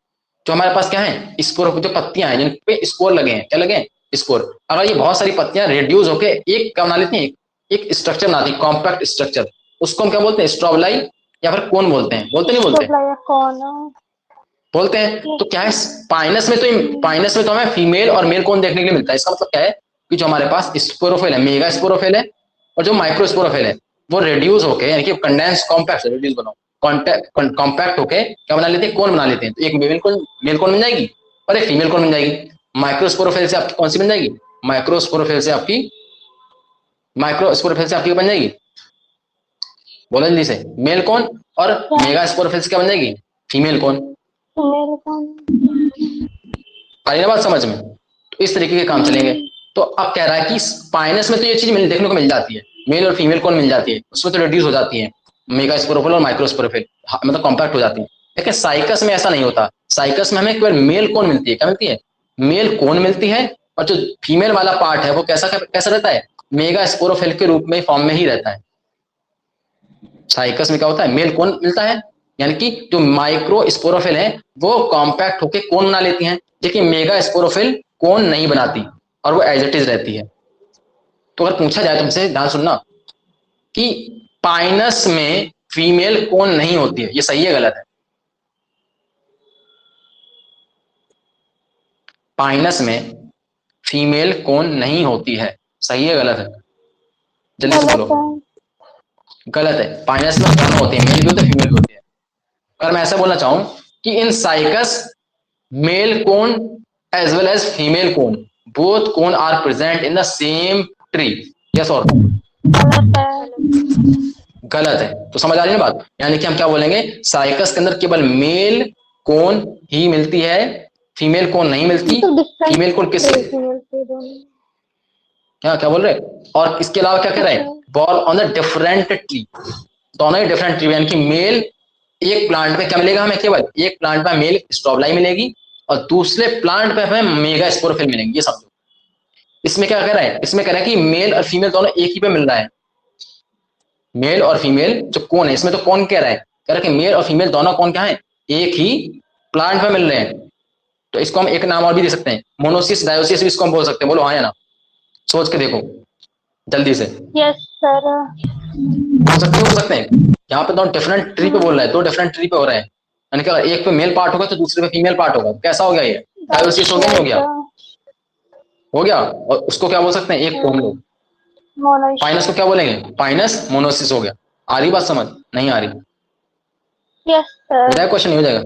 जो हमारे पास क्या है स्पोर, जो पत्तियां हैं जिन पे स्पोर लगे हैं, क्या लगे हैं, स्पोर। अगर ये बहुत सारी पत्तियां रेड्यूस होके एक क्या बना लेती हैं, एक स्ट्रक्चर बनाती है, कॉम्पैक्ट स्ट्रक्चर, उसको हम क्या बोलते हैं, स्ट्रॉबलाई या फिर कौन बोलते हैं, बोलते नहीं बोलते, बोलते हैं। तो क्या है, पाइनस में तो, पाइनस में तो हमें फीमेल और मेल कौन देखने के लिए मिलता है। इसका मतलब क्या है कि जो हमारे पास स्पोरोफिल है, मेगा स्पोरोफिल है, और जो माइक्रो स्पोरोफिल है वो रेड्यूस होके, यानी कि कंडेंस कॉम्पैक्ट, रेड्यूस बनाओ कॉम्पैक्ट होके क्या बना लेते हैं, कौन बना लेते हैं। तो एक मेल कौन मिल जाएगी और एक फीमेल कौन मिल जाएगी। माइक्रोस्पोरोफिल से आपकी कौन सी बन जाएगी, माइक्रोस्पोरोफिल से आपकी, माइक्रोस्पोरोफिल से आपकी बन जाएगी, बोलो जल्दी से, मेल कौन, और मेगा स्पोरोफिल से क्या बन जाएगी, फीमेल कौन। आई ना बात समझ में। तो इस तरीके के काम चलेंगे। तो अब कह रहा है कि स्पाइनस में तो ये चीज देखने को मिल जाती है, मेल और फीमेल कौन मिल जाती है, उसमें तो रिड्यूस हो जाती है मेगा स्पोरोफिल और माइक्रोस्पोरोफिल, मतलब कॉम्पैक्ट हो जाती है। लेकिन साइकस में ऐसा नहीं होता, साइकस में हमें केवल मेल कौन मिलती है, क्या मिलती है, मेल कौन मिलती है, और जो फीमेल वाला पार्ट है वो कैसा कैसा रहता है, मेगा स्पोरोफिल के रूप में फॉर्म में ही रहता है। साइकस में क्या होता है, मेल कोन मिलता है, यानी कि जो माइक्रो स्पोरोफिल है वो कॉम्पैक्ट होकर कोन बना लेती हैं, लेकिन मेगा स्पोरोफिल कोन नहीं बनाती और वो एज इट इज रहती है। तो अगर पूछा जाए तुमसे, ध्यान सुनना, कि पाइनस में फीमेल कोन नहीं होती है, ये सही है गलत है? पाइनस में फीमेल कोन नहीं होती है, सही है गलत है? जल्दी से बोलो। गलत है, पाइनस में दोनों होते हैं, मेल भी होते हैं फीमेल भी होती है। अगर मैं ऐसा बोलना चाहूं कि in Cycas male cone as well as female cone, both cone are present in the same tree, yes और गलत है? तो समझ आ रही है ना बात, यानी कि हम क्या बोलेंगे, साइकस के अंदर केवल मेल कोन ही मिलती है, फीमेल कोन नहीं मिलती। फीमेल कोन किस, क्या क्या बोल रहे, और इसके अलावा क्या कह रहे हैं, ball on the different tree, दोनों ही डिफरेंट ट्री, यानी कि मेल एक प्लांट में क्या मिलेगा हमें, केवल एक प्लांट में मेल स्ट्रॉबलाई मिलेगी और दूसरे प्लांट पे हमें मेगा स्पोरोफिल मिलेंगी, ये समझो। इसमें क्या कह रहा है, इसमें कह रहा है कि मेल और फीमेल दोनों एक ही पे मिल रहा है, मेल और फीमेल जो कौन है, इसमें तो कौन कह रहा है, कह रहा है कि मेल और फीमेल दोनों कौन क्या है, एक ही प्लांट पे मिल रहे हैं। तो इसको हम एक नाम और भी दे सकते हैं, मोनोसिस डायोसिस भी इसको हम बोल सकते हैं, बोलो हाँ या ना, सोच के देखो जल्दी से। Yes sir. हो सकते हैं, यहाँ पे दो डिफरेंट ट्री पे बोल रहा है, दो डिफरेंट ट्री पे हो रहे हैं, यानी कि एक पे मेल पार्ट होगा तो दूसरे पे फीमेल पार्ट होगा, कैसा हो गया ये, डायोसिस हो गया, नहीं हो गया? हो गया। और उसको क्या बोल सकते हैं, एक को हम लोग पाइनस को क्या बोलेंगे, पाइनस मोनोसिस हो गया। आ रही बात समझ, नहीं आ रही? Yes sir. हो जाएगा क्वेश्चन, नहीं हो जाएगा?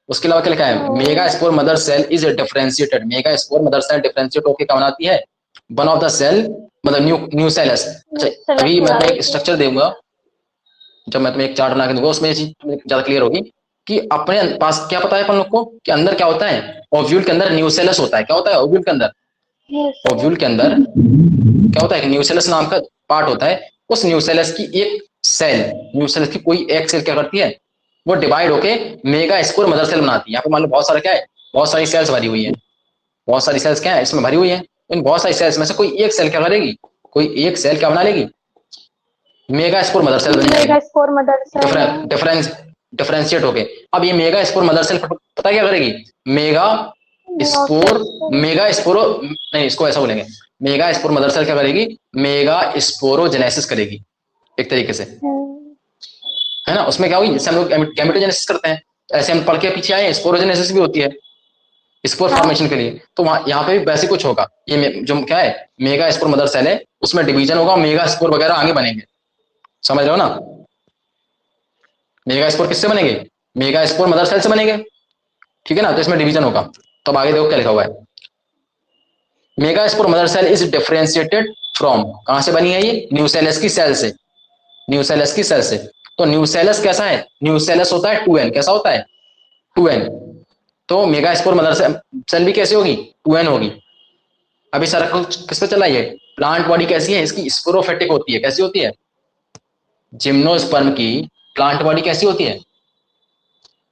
उसके अलावा क्या लिखा है, megaspore mother cell is differentiated, megaspore mother cell differentiate होकर क्या बनाती है, वन ऑफ द सेल, मतलब न्यू सेलस। अच्छा अभी मैं तुम्हें एक स्ट्रक्चर दूंगा, जब मैं तुम्हें एक चार्ट बना के दूंगा, उसमें ये चीज ज्यादा क्लियर होगी कि अपने पास क्या पता है अपन लोग को कि अंदर क्या होता है, ओव्यूल के अंदर न्यूसेलस होता है। क्या होता है ओव्यूल के अंदर, ओव्यूल के अंदर क्या होता है, न्यूसेलस नाम का पार्ट होता है। उस न्यूसेलस की एक सेल, न्यूसेलस की कोई एक सेल क्या करती है, वो डिवाइड होके मेगा स्पोर मदर सेल बनाती है। यहाँ पे मान लो बहुत सारा क्या है, बहुत सारी सेल्स भरी हुई है, बहुत सारी सेल्स क्या है इसमें भरी हुई है, इन बहुत सारी सेल्स में से कोई एक सेल क्या करेगी, कोई एक सेल क्या बना लेगी, मेगा स्पोर मदर सेल बन जाएगी, डिफरेंशिएट होके। अब ये मेगा स्पोर मदर सेल पता क्या करेगी, मेगा स्पोर, मेगा स्पोरो नहीं, इसको ऐसा बोलेंगे, मेगा स्पोर मदर सेल क्या करेगी, मेगा स्पोरोजेनेसिस करेगी एक तरीके से, है ना। उसमें क्या होगी, जैसे हम लोग गैमेटोजेनेसिस करते हैं, तो ऐसे हम पढ़ के पीछे आए, स्पोरोजेनेसिस भी होती है स्पोर फॉर्मेशन के लिए। तो वहां यहाँ पे भी वैसे कुछ होगा, ये जो क्या है मेगा स्पोर मदर सेल है, उसमें डिवीजन होगा, मेगा स्पोर वगैरह आगे बनेंगे, समझ रहे हो ना। मेगा स्पोर किससे बनेंगे, मेगा स्पोर मदर सेल से बनेंगे, ठीक है ना। तो इसमें डिवीजन होगा। तो अब आगे देखो क्या लिखा हुआ है, megaspore mother cell is differentiated from, कहां से बनी है ये, न्यूसेलस की सेल से, न्यूसेलस की सेल से। तो न्यूसेलस कैसा है, न्यूसेलस होता है 2n, कैसा होता है 2n। तो मेगा स्पोर मदर सेल भी कैसे होगी, 2n होगी। अभी सर्कल किस पे चला ये, प्लांट बॉडी कैसी है इसकी, स्पोरोफेटिक होती है, कैसी होती है, जिम्नोस्पर्म की प्लांट बॉडी कैसी होती है,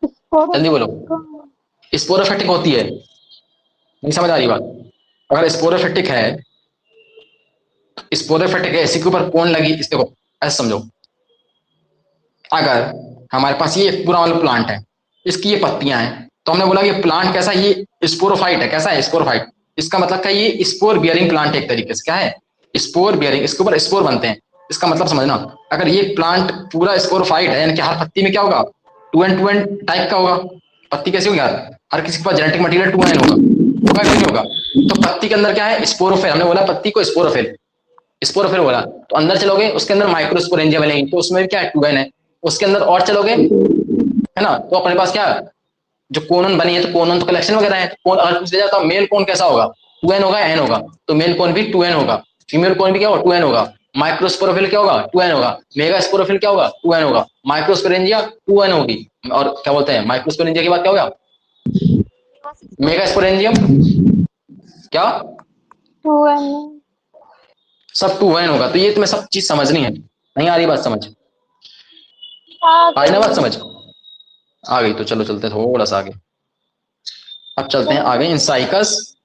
जल्दी बोलो, स्पोरोफेटिक होती है। नहीं समझ आ रही बात, अगर स्पोरोफेटिक है, स्पोरोफेटिक है, इसी के ऊपर कौन लगी, इस देखो ऐसे समझो, अगर हमारे पास ये पूरा वाला प्लांट है, इसकी ये पत्तियां हैं, तो हमने बोला कि प्लांट कैसा, ये स्पोरोफाइट है, कैसा है स्पोरोफाइट, इसका मतलब क्या, ये स्पोर बियरिंग प्लांट है एक तरीके से, क्या है स्पोर बियरिंग, इसके ऊपर स्पोर बनते हैं। इसका मतलब समझना, अगर ये प्लांट पूरा स्पोरोफाइट है, यानी कि हर पत्ती में क्या होगा, 2n टाइप का होगा, पत्ती कैसी होगी यार, हर किसी के पास जेनेटिक मटेरियल 2n होगा कि नहीं होगा। तो पत्ती के अंदर क्या है, स्पोरोफिल, हमने बोला पत्ती को स्पोरोफिल, स्पोरोफिल बोला, तो अंदर चलोगे उसके अंदर माइक्रोस्पोरेंजिया मिलेंगी, तो उसमें क्या है 2n है। उसके अंदर और चलोगे, है ना, तो अपने पास क्या, जो कोनन बनी है, तो कोनन तो कलेक्शन वगैरह है, तो अगर पूछ लिया जाता है मेल कोन कैसा होगा, 2n होगा, n होगा, तो मेल कोन भी 2n होगा, फीमेल कोन भी क्या होगा 2n होगा, माइक्रोस्पोरोफिल क्या होगा 2n होगा, मेगा स्पोरोफिल क्या होगा 2n होगा, माइक्रोस्पोरेंजिया 2n होगी। और क्या बोलते हैं माइक्रोस्पोरेंजिया के बाद क्या होगा, मेगा स्पोरेंजियम क्या 2n, सब 2n होगा। तो ये तुम्हें सब चीज समझनी है, नहीं आ रही बात समझ, आई ना बात समझ, आ गई तो चलो चलते हैं थोड़ा सा आगे। अब चलते हैं आगे, इन साइकस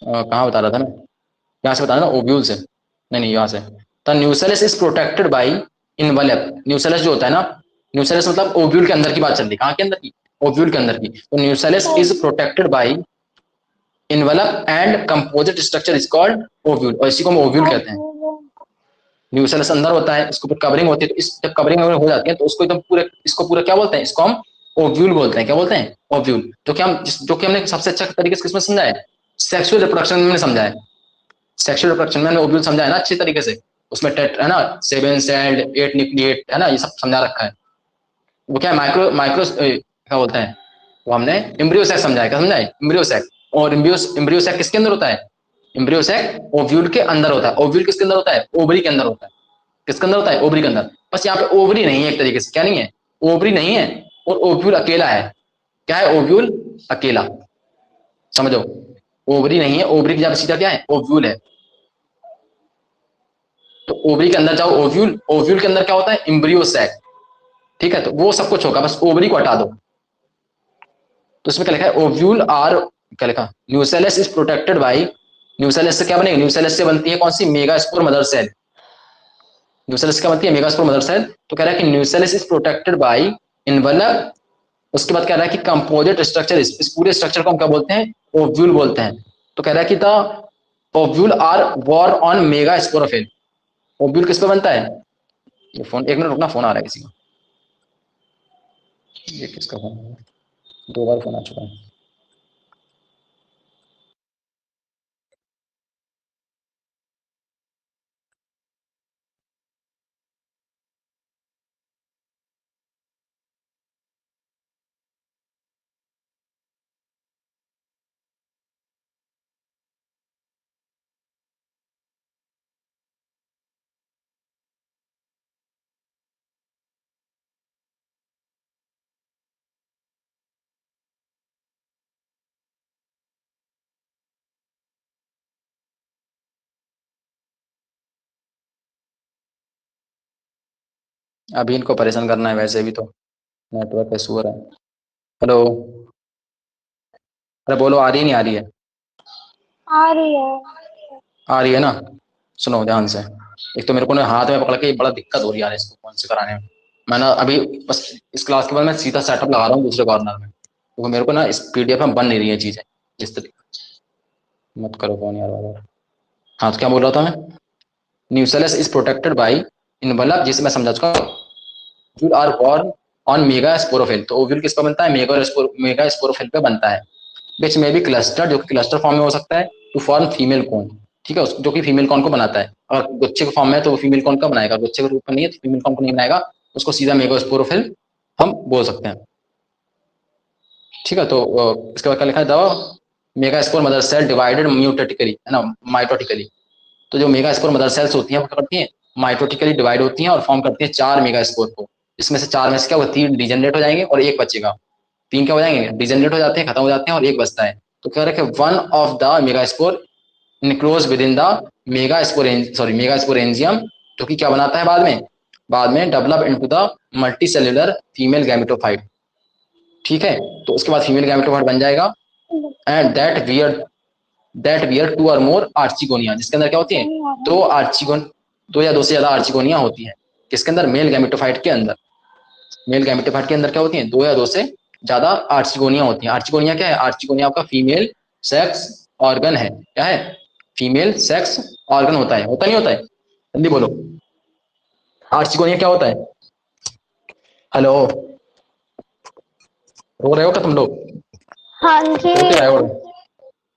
कहाँ बता रहा था मैं, यहाँ से बता रहा था ओव्यूल से, नहीं यहाँ से, the nucellus is protected by envelope. Nucellus जो होता है ना, न्यूसेलस मतलब ओव्यूल के अंदर की बात चल रही, कहाँ के अंदर की, ओव्यूल के अंदर की। तो nucellus is protected by envelope and composite structure is called ovule, और इसी को हम ओव्यूल कहते हैं। न्यूसेलस अंदर होता है, इसके ऊपर कवरिंग होती है, तो इस जब कवरिंग हो जाती है तो उसको एकदम पूरे, इसको पूरा क्या बोलते हैं, इसको हम ओव्यूल बोलते हैं। क्या बोलते हैं? ओव्यूल। तो क्या हम जो कि हमने सबसे अच्छा तरीके से किसमें समझा है, सेक्सुअल रिप्रोडक्शन में समझा है। सेक्सुअल रिप्रोडक्शन में हमने ओव्यूल समझा है ना अच्छी तरीके से, उसमें टेट है ना, 7 सेल्ड 8 न्यूक्लिएट है ना, ये सब समझा रखा है। वो क्या है, माइक्रो माइक्रो क्या बोलते हैं, वो हमने एम्ब्रियो सेक समझा है। क्या समझा है? Embryo sac. और एम्ब्रियो सेक किसके अंदर होता है? एम्ब्रियो सेक ओव्यूल के अंदर होता है। ओव्यूल किसके अंदर होता है? ओवरी के अंदर होता है। किसके अंदर होता है? ओवरी के अंदर। बस यहाँ पे ओवरी नहीं है एक तरीके से, क्या नहीं है, ओवरी नहीं है, और ओव्यूल अकेला है। क्या है? ओव्यूल अकेला, समझो, ओवरी नहीं है, ओवरी की जगह सीधा क्या है, ओव्यूल है। तो ओवरी के अंदर जाओ, ओव्यूल, ओव्यूल के अंदर क्या होता है, एम्ब्रियो सैक। ठीक है, तो वो सब कुछ होगा, बस ओवरी को हटा दो। तो इसमें क्या लिखा है, ओव्यूल आर, क्या लिखा, nucellus is protected by, nucellus से क्या बनेगी, न्यूसेलस से बनती है कौन सी, मेगास्पोर मदर सेल। न्यूसेलस क्या बनती है, मेगास्पोर मदर सेल। तो कह रहा है कि nucellus is protected by envelope. उसके बाद कह रहा है कि कंपोजिट स्ट्रक्चर, इस पूरे स्ट्रक्चर को हम क्या बोलते हैं, ओव्यूल बोलते हैं। तो कह रहा है कि द ओव्यूल आर वॉर ऑन मेगा स्पोरोफिल। ओव्यूल किस पे बनता है, ये फोन, एक मिनट रुकना, फोन आ रहा है किसी का। ये किसका फोन है, 2 बार फोन आ चुका है। अभी इनको परेशान करना है वैसे भी, तो नेटवर्क इशू हो रहा है। हेलो, अरे बोलो, आ रही नहीं आ रही है? आ रही है। आ रही है ना? सुनो ध्यान से। एक तो मेरे को ना हाथ में पकड़ के बड़ा दिक्कत हो रही है इसको फोन से कराने में। मैं ना अभी बस इस क्लास के बाद मैं सीधा सेटअप लगा रहा हूँ दूसरे कॉर्नर में, तो मेरे को ना इस पीडीएफ में बन नहीं रही है चीजें इस तरीके। मत करो फोन यार बार। हाँ, तो क्या बोल रहा था मैं, nucellus is protected by envelope, जिसे मैं समझा चुका हूँ। Ovule are borne on megasporophyll. तो ओव्यूल किस पर बनता है, मेगा स्पोरोफिल पे बनता है। विच में भी क्लस्टर, जो कि क्लस्टर फॉर्म में हो सकता है, टू फॉर्म फीमेल कॉन। ठीक है, जो कि फीमेल कॉन को बनाता है। अगर गुच्छे के फॉर्म में है तो वो फीमेल कॉन का बनाएगा, गुच्छे के रूप में नहीं है तो फीमेल कॉन को नहीं बनाएगा, उसको सीधा मेगास्पोरोफिल हम बोल सकते हैं। ठीक है, तो इसके बाद क्या लिखा है, the megaspore mother cell divided meiotically, है ना, माइटोटिकली। तो जो मेगास्पोर मदर सेल्स होती हैं वो क्या करती हैं, माइटोटिकली डिवाइड होती हैं और फॉर्म करती हैं 4 मेगास्पोर को। इसमें से 4 में से क्या होगा, 3 डिजेनरेट हो जाएंगे और एक बचेगा। 3 क्या हो जाएंगे, डिजेनरेट हो जाते हैं, खत्म हो जाते हैं, और एक बचता है। तो कह रहे हैं कि one of the megaspore enclose with in the megasporangium, जो कि क्या बनाता है बाद में, develop into the multi cellular female gametophyte. ठीक है, तो उसके बाद फीमेल गैमेटोफाइट बन जाएगा। एंड दैट वियर 2 और मोर आर्चिगोनिया, जिसके अंदर क्या होती है, दो आर्चिगोन, 2 या 2 से ज्यादा आर्चिगोनिया होती है। किसके अंदर, मेल गैमेटोफाइट के अंदर। मेल गैमेटोफाइट के अंदर क्या होती है, 2 या 2 से ज्यादा आर्चिगोनिया होती है। आर्चिगोनिया क्या है, आर्चिगोनिया आपका फीमेल सेक्स ऑर्गन है। क्या है, फीमेल सेक्स ऑर्गन होता नहीं होता है, जल्दी बोलो, आर्चिगोनिया क्या होता है। हेलो, रो रहे हो क्या तुम लोग, हाँ जी। रो क्या रहे हो,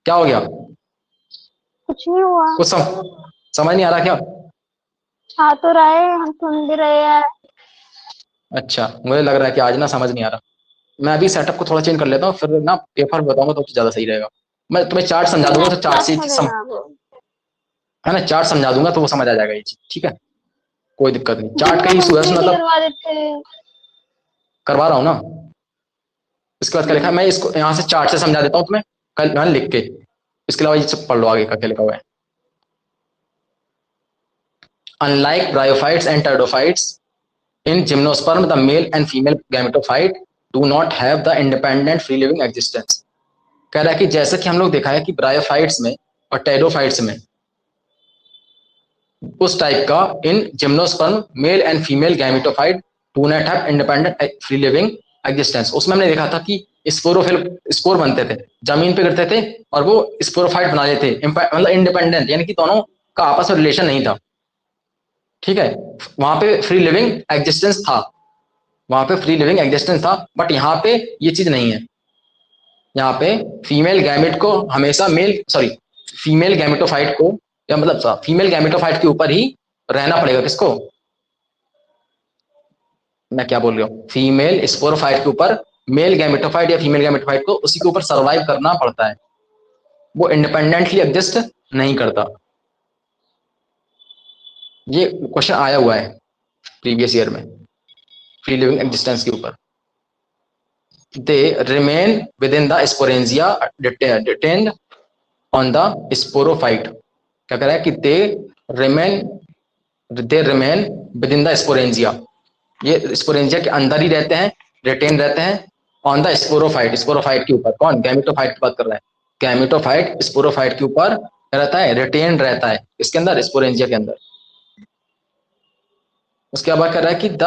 क्या हो गया, कुछ नहीं हुआ। कुछ समझ नहीं आ रहा क्या? आ तो रहा है, हम सुन भी रहे हैं। अच्छा, मुझे लग रहा है कि आज ना समझ नहीं आ रहा। मैं अभी सेटअप को थोड़ा चेंज कर लेता हूँ, फिर ना पेपर बताऊंगा तो ज्यादा सही रहेगा। मैं तुम्हें चार्ट समझा दूंगा, तो नेक्स्ट चार्ट क्लास से में देना वो। है ना, चार्ट समझा दूंगा तो वो समझ आ जाएगा ये चीज। ठीक है, कोई दिक्कत नहीं, चार्ट का जितना ही इशू है उसमें, कंप्लीट मतलब करवा देते। करवा रहा हूँ ना। इसके बाद क्या लिखा है, मैं इसको यहाँ से चार्ट से समझा देता हूँ तुम्हें, कल यहाँ लिख के। इसके अलावा ये सब पढ़ लो आगे का क्या लिखा हुआ है। Unlike bryophytes and pteridophytes, in gymnosperm the male and female gametophyte do not have the independent free living existence। कह रहा है कि जैसा कि हम लोग देखा है कि ब्रायोफाइट्स में और टेरोफाइट्स में उस टाइप का इन gymnosperm mail and female gametophyte do not have independent free living existence. उसमें हमने देखा था कि स्पोरोफिल स्पोर बनते थे, जमीन पे गिरते थे और वो स्पोरोफाइट बना लेते, मतलब इंडिपेंडेंट, यानी कि दोनों का आपस में रिलेशन नहीं था। ठीक है, वहां पे फ्री लिविंग एग्जिस्टेंस था, वहां पे फ्री लिविंग एग्जिस्टेंस था, बट यहाँ पे ये चीज नहीं है। यहाँ पे फीमेल गैमेट को हमेशा फीमेल गैमेटोफाइट को, या मतलब फीमेल गैमेटोफाइट के ऊपर ही रहना पड़ेगा। किसको, मैं क्या बोल रहा हूँ, फीमेल स्पोरोफाइट के ऊपर मेल गैमेटोफाइट या फीमेल गैमेटोफाइट को उसी के ऊपर सर्वाइव करना पड़ता है, वो इंडिपेंडेंटली एग्जिस्ट नहीं करता। ये क्वेश्चन आया हुआ है प्रीवियस ईयर में फ्री लिविंग एग्जिस्टेंस के ऊपर। They remain with in the sporangia detained on the sporophyte. क्या कह रहा है कि they remain with in the sporangia, ये स्पोरेंजिया के अंदर ही रहते हैं, रिटेन रहते हैं ऑन द स्पोरोफाइट, स्पोरोफाइट के ऊपर। कौन, गैमेटोफाइट की बात कर रहा है, गैमेटोफाइट स्पोरोफाइट के ऊपर रहता है, रिटेन रहता है, इसके अंदर स्पोरेंजिया के अंदर। उसके बाद कर रहा है कि the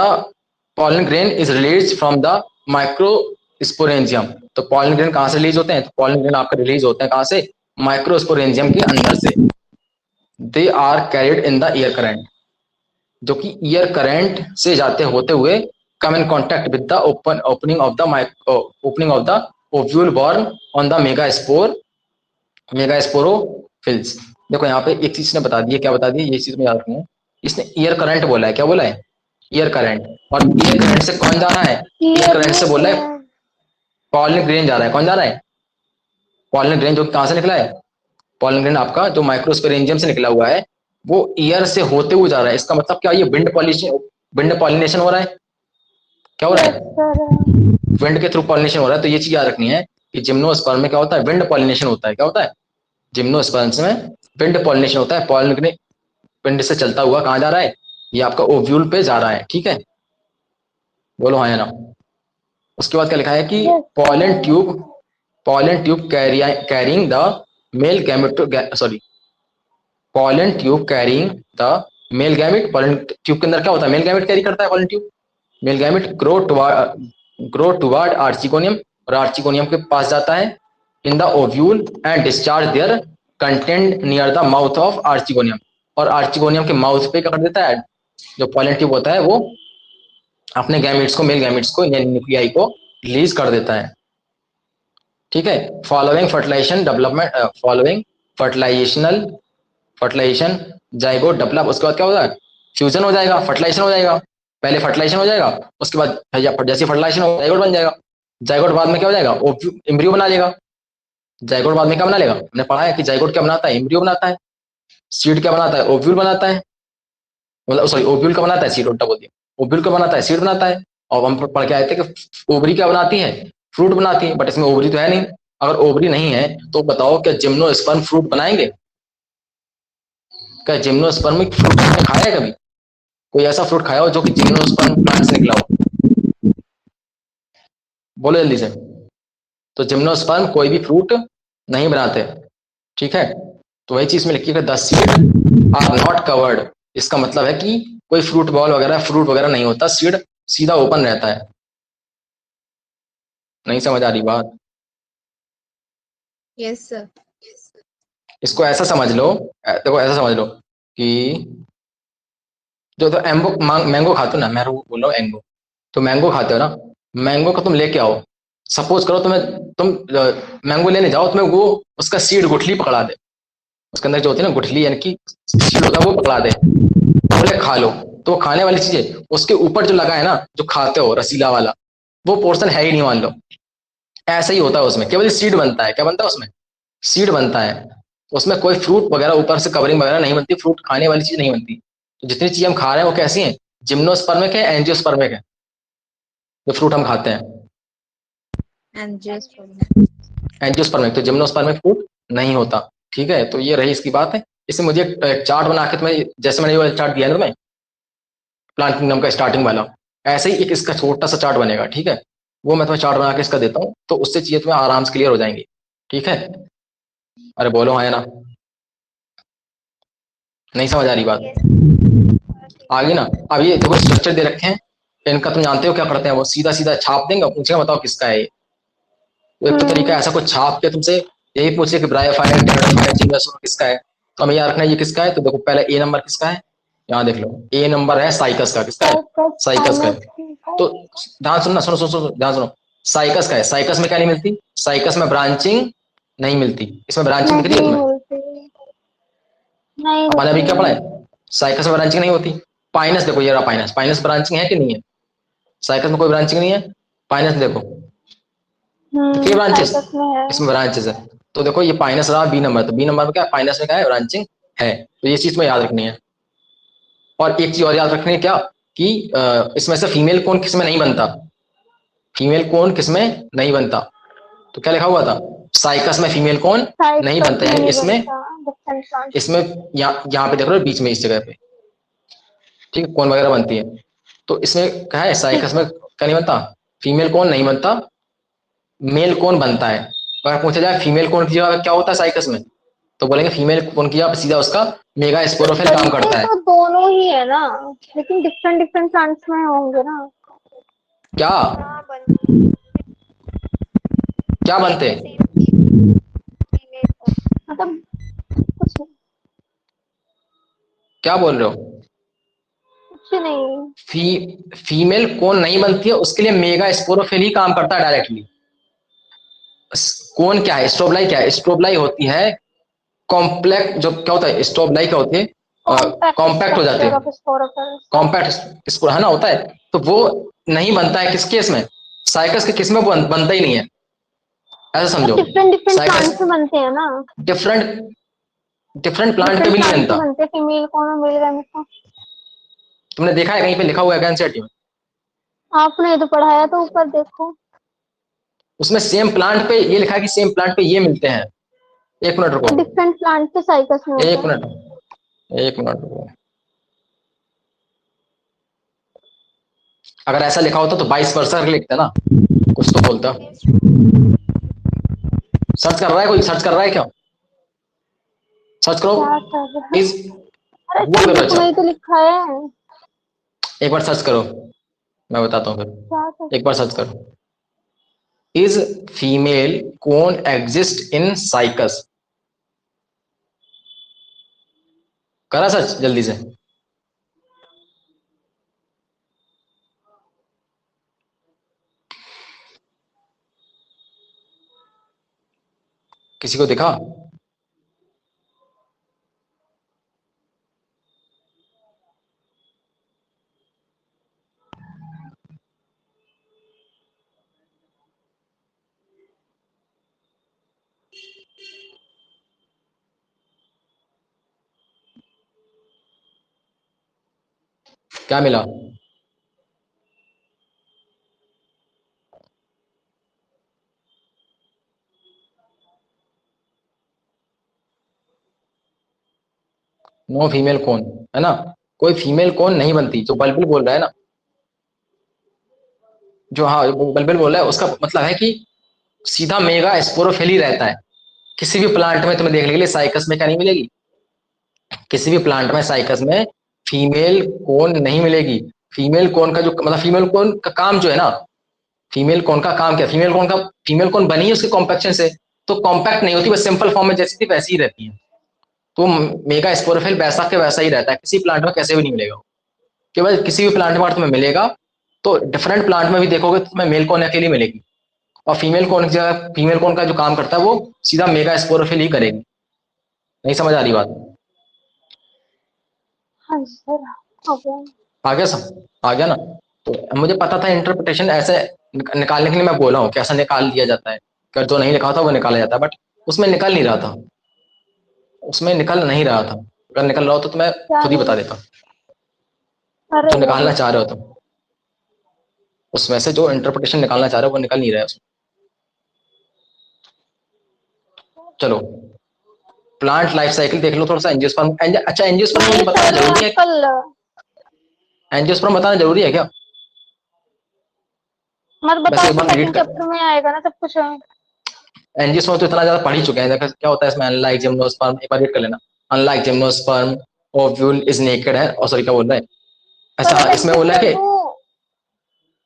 pollen grain is release from the micro sporangium. तो पॉलन ग्रेन कहाँ से रिलीज होते हैं, तो पॉलन ग्रेन आपका रिलीज होते हैं कहाँ से, माइक्रो स्पोरेंजियम के अंदर से। They are carried in the air current, जो कि ईयर करंट से जाते होते हुए come in contact with the opening of the ovule born on the megasporophylls. देखो यहाँ पे एक चीज ने बता दी है, क्या बता दी है, ये चीज में याद रखना है। इसने ईयर करंट बोला है, क्या बोला है, ईयर करंट। और ईयर करंट से कौन जा रहा है, ईयर करंट से बोला है पॉलन ग्रेन जा रहा है। कौन जा रहा है, पॉलन ग्रेन, जो कहाँ से निकला है, पॉलन ग्रेन आपका जो माइक्रोस्पोरेंजियम से निकला हुआ है, वो ईयर से होते हुए जा रहा है। इसका मतलब क्या, ये विंड पॉलिनेशन हो रहा है। क्या हो रहा है, विंड के थ्रू पॉलिनेशन हो रहा है। तो ये चीज याद रखनी है कि जिम्नोस्पर्म में क्या होता है, विंड पॉलिनेशन होता है। क्या होता है, जिम्नोस्पर्म्स में विंड पॉलिनेशन होता है। पॉलन ग्रेन विंड से चलता हुआ कहाँ जा रहा है, ये आपका ओव्यूल पे जा रहा है। ठीक है, बोलो हाँ या ना। उसके बाद क्या लिखा है कि pollen tube carrying the male gameto sorry pollen tube carrying the male gamete. Pollen tube के अंदर क्या होता है, मेल गैमेट कैरी करता है pollen tube. Male gamete grow toward archegonium, और आर्चिगोनियम के पास जाता है in the ovule and discharge their content near the mouth of archegonium. और आर्चिगोनियम के माउथ पे क्या कर देता है, जो पॉलन ट्यूब होता है वो अपने गैमेट्स को, मेल गैमेट्स को, यानी न्यूक्लियाई को रिलीज कर देता है। ठीक है, फॉलोइंग फर्टिलाइजेशन जाइगोट डेवलप। उसके बाद क्या होगा, फ्यूजन हो जाएगा, फर्टिलाइजेशन हो जाएगा। पहले फर्टिलाइजेशन हो जाएगा, उसके बाद जैसे फर्टिलाइजेशन हो जाइगोट बन जाएगा। जाइगोट बाद में क्या हो जाएगा, एम्ब्रियो बना लेगा। जाइगोट बाद में क्या बना लेगा, हमने पढ़ा है कि जाइगोट क्या बनाता है, एम्ब्रियो बनाता है। सीड क्या बनाता है, ओव्यूल बनाता है, मतलब सॉरी ओव्यूल का बनाता है, सीड उल्टा बोल दिया। ओव्यूल का बनाता है, सीड बनाता है। और हम पढ़ के आए थे कि ओवरी क्या बनाती है, फ्रूट बनाती है। बट इसमें ओवरी तो है नहीं। अगर ओवरी नहीं है तो बताओ क्या जिम्नोस्पर्म फ्रूट बनाएंगे, क्या जिम्नोस्पर्म फ्रूट खाया है कभी, कोई ऐसा फ्रूट खाया हो जो कि जिम्नोस्पर्म प्लांट से निकला हो, बोलो जल्दी से। तो जिम्नोस्पर्म कोई भी फ्रूट नहीं बनाते। ठीक है, तो वही चीज में लिखिएगा, the seed are not covered. इसका मतलब है कि कोई फ्रूट वगैरह नहीं होता, सीड सीधा ओपन रहता है। नहीं समझ आ रही बात, यस सर। इसको ऐसा समझ लो, देखो ऐसा समझ लो कि जो तो मैंगो खाते हो ना, मैं बोल रहा हूँ एंगो, तो मैंगो खाते हो ना, मैंगो को तुम लेके आओ। सपोज करो तुम मैंगो लेने जाओ, तुम्हें वो उसका सीड गुठली पकड़ा दे, उसके अंदर जो होती है ना गुठली, यानी कि सीड होता है, वो पकड़ा दे, बोले खा लो। तो खाने वाली चीजें उसके ऊपर जो लगा है ना, जो खाते हो रसीला वाला, वो पोर्शन है ही नहीं, मान लो। ऐसा ही होता है उसमें, केवल सीड बनता है। क्या बनता है उसमें, सीड बनता है। उसमें कोई फ्रूट वगैरह ऊपर से कवरिंग वगैरह नहीं बनती, फ्रूट खाने वाली चीज नहीं बनती। तो जितनी चीज हम खा रहे हैं वो कैसी हैं, जिम्नोस्पर्मिक है, एंजियोस्पर्मिक है, जो फ्रूट हम खाते हैं। एंजियोस्पर्मिक, तो जिम्नोस्पर्मिक फ्रूट नहीं होता। ठीक है, तो ये रही इसकी बात है। इसमें मुझे एक चार्ट बना के तुम्हें, जैसे मैंने ये चार्ट दिया है ना तुम्हें प्लांट किंगडम का स्टार्टिंग वाला, ऐसे ही एक इसका छोटा सा चार्ट बनेगा। ठीक है, वो मैं तुम्हें चार्ट बना के इसका देता हूँ, तो उससे चीजें तुम्हें आराम से क्लियर हो जाएंगी। ठीक है, अरे बोलो हाँ या ना। नहीं समझ आ रही बात? आगे ना, अब ये देखो स्ट्रक्चर दे रखे हैं इनका, तुम जानते हो क्या करते हैं, वो सीधा सीधा छाप देंगे और पूछेगा बताओ किसका है ये। तो एक तो तरीका है ऐसा कुछ छाप के तुमसे यही पूछे कि ब्रायोफाइट टेरिडोफाइट जिम्नोस्पर्म किसका है, तो हमें याद रखना है ये किसका है। तो देखो पहले ए नंबर किसका है, यहाँ देख लो ए नंबर है साइकस का, किसका है, साइकस का है। तो ध्यान सुनना, सुनो सुनो सुनो ध्यान सुनो, साइकस का है, साइकस में क्या नहीं मिलती, साइकस में ब्रांचिंग नहीं मिलती, इसमें ब्रांचिंग दिख रही है नहीं तुम्हें? मिलती, नहीं अपन अभी क्या पढ़ा होती। है, साइकस में ब्रांचिंग नहीं होती। पाइनस देखो ये रहा पाइनस, पाइनस ब्रांचिंग है कि नहीं है, साइकस में कोई ब्रांचिंग नहीं है, पाइनस देखो दिखिए ब्रांचेस, साइकस में है। इसमें ब्रांचेस है। तो देखो ये पाइनस रहा बी नंबर, तो बी नंबर में क्या है, पाइनस में क्या है, ब्रांचिंग है। तो ये चीज में याद रखनी है। और एक चीज और याद रखनी है क्या, कि इसमें से फीमेल कोन किसमें नहीं बनता, फीमेल कोन किसमें नहीं बनता। तो क्या लिखा हुआ था, साइकस में फीमेल कोन नहीं साइकस बनते में हैं, नहीं इसमें बनता, डिफरेंट प्लांट। इसमें यहाँ पे देख रहे हो बीच में इस जगह पे, ठीक है, कोन वगैरह बनती है। तो इसमें क्या है, साइकस में क्या नहीं बनता, फीमेल कोन नहीं बनता, मेल कोन बनता है। अगर पूछा जाए फीमेल कोन की जगह क्या होता है साइकस में, तो बोलेंगे फीमेल कोन की जगह सीधा उसका मेगा स्पोरोफिल काम बनते करता है। तो दोनों ही है ना, लेकिन डिफरेंट डिफरेंट प्लांट्स में होंगे ना। क्या हाँ, बनते क्या बनते हैं, मतलब कुछ क्या बोल रहे हो, कुछ नहीं। फीमेल कोन नहीं बनती है, उसके लिए मेगा स्पोरोफिल ही काम करता है डायरेक्टली। कोन क्या है, स्ट्रोबलाई क्या है, स्ट्रोबलाई होती है कॉम्प्लेक्ट, जो क्या होता है स्ट्रोबलाई क्या होती है, कॉम्पैक्ट कॉम्पैक्ट हो जाते स्ट्रक्चर हैं, ऑफ स्पोरोफिल्स। कॉम्पैक्ट इसको है ना होता है। तो वो नहीं बनता है किस केस में, साइकस के केस में वो बनता ही नहीं है, ऐसा समझो। डिफरेंट डिफरेंट साइकस प्लांट्स में बनते हैं ना, डिफरेंट डिफरेंट प्लांट पे डिफरेंट भी नहीं प्लांट्स बनता। में बनते हैं, फीमेल कौन और मेल कौन। तुमने देखा है कहीं पे लिखा हुआ है एनसीईआरटी में, आपने तो पढ़ाया तो ऊपर देखो। उसमें सेम प्लांट पे ये लिखा है कि सेम प्लांट पे ये मिलते हैं। एक मिनट रुको, डिफरेंट प्लांट के साइकस में होता एक है। मिनट, एक मिनट रुको। अगर ऐसा लिखा होता तो 22% लिखते ना, कुछ तो बोलता। सर्च कर रहा है कोई, सर्च कर रहा है क्या, सर्च करो क्या कर रहा है? प्लीज, अरे गूगल सब करो बुक में अच्छा, ही तो लिखा है। एक बार सर्च करो, मैं बताता हूँ क्या फिर, एक बार सर्च करो, is female cone exist in cycas, करा सर्च जल्दी से। किसी को दिखा, क्या मिला, नो फीमेल कोन, है ना, कोई फीमेल कोन नहीं बनती। जो बलबिल बोल रहा है ना, जो हाँ बलबिल बोल रहा है उसका मतलब है कि सीधा मेगा स्पोरोफिल ही रहता है। किसी भी प्लांट में तुम्हें देखने के लिए साइकस में क्या नहीं मिलेगी, किसी भी प्लांट में साइकस में फीमेल कोन नहीं मिलेगी। फीमेल कोन का जो मतलब फीमेल कोन का काम जो है ना, फीमेल कोन का काम क्या, फीमेल कोन बनी है उसके कॉम्पैक्शन से, तो कॉम्पैक्ट नहीं होती, बस सिंपल फॉर्म में जैसी थी वैसी ही रहती है। तो मेगा स्पोरोफिल वैसा के वैसा ही रहता है, किसी प्लांट में कैसे भी नहीं मिलेगा। केवल किसी भी प्लांट में अगर तुम्हें मिलेगा तो डिफरेंट प्लांट में भी देखोगे तो तुम्हें मेल कोन अकेली मिलेगी, और फीमेल कोन की जगह फीमेल कोन का जो काम करता है वो सीधा मेगा स्पोरोफिल ही करेगी। नहीं समझ आ रही बात? हाँ सर, हो गया। आ गया सब, आ गया ना। तो मुझे पता था इंटरप्रिटेशन ऐसे निकालने के लिए मैं बोला हूँ कैसा निकाल दिया जाता है, अगर जो नहीं लिखा था वो निकाला जाता है, बट उसमें निकल नहीं रहा था, उसमें निकल नहीं रहा था। अगर निकल रहा हो तो मैं क्या खुद ही नहीं? बता देता, अरे जो निकालना नहीं। चाह रहे हो तुम, उसमें से जो इंटरप्रिटेशन निकालना चाह रहे हो वो निकल नहीं रहा है उसमें। चलो प्लांट लाइफ साइकिल देख लो थोड़ा सा, एंजियोस्पर्म, अच्छा एंजियोस्पर्म मुझे नहीं बताना सर, जरूरी है, कल एंजियोस्पर्म बताना जरूरी है क्या? मत वैसे बताओ, एक तो बार रीड सेकंड कर, चैप्टर में आएगा ना सब कुछ। एंजियोस्पर्म तो इतना ज्यादा पढ़ ही चुके हैं, देखो क्या होता है इसमें, अनलाइक जिम्नोस्पर्म, एक बार रीड कर लेना, unlike gymnosperm ovule is naked है, और सॉरी क्या बोल रहा है, तो अच्छा इसमें बोला है कि तू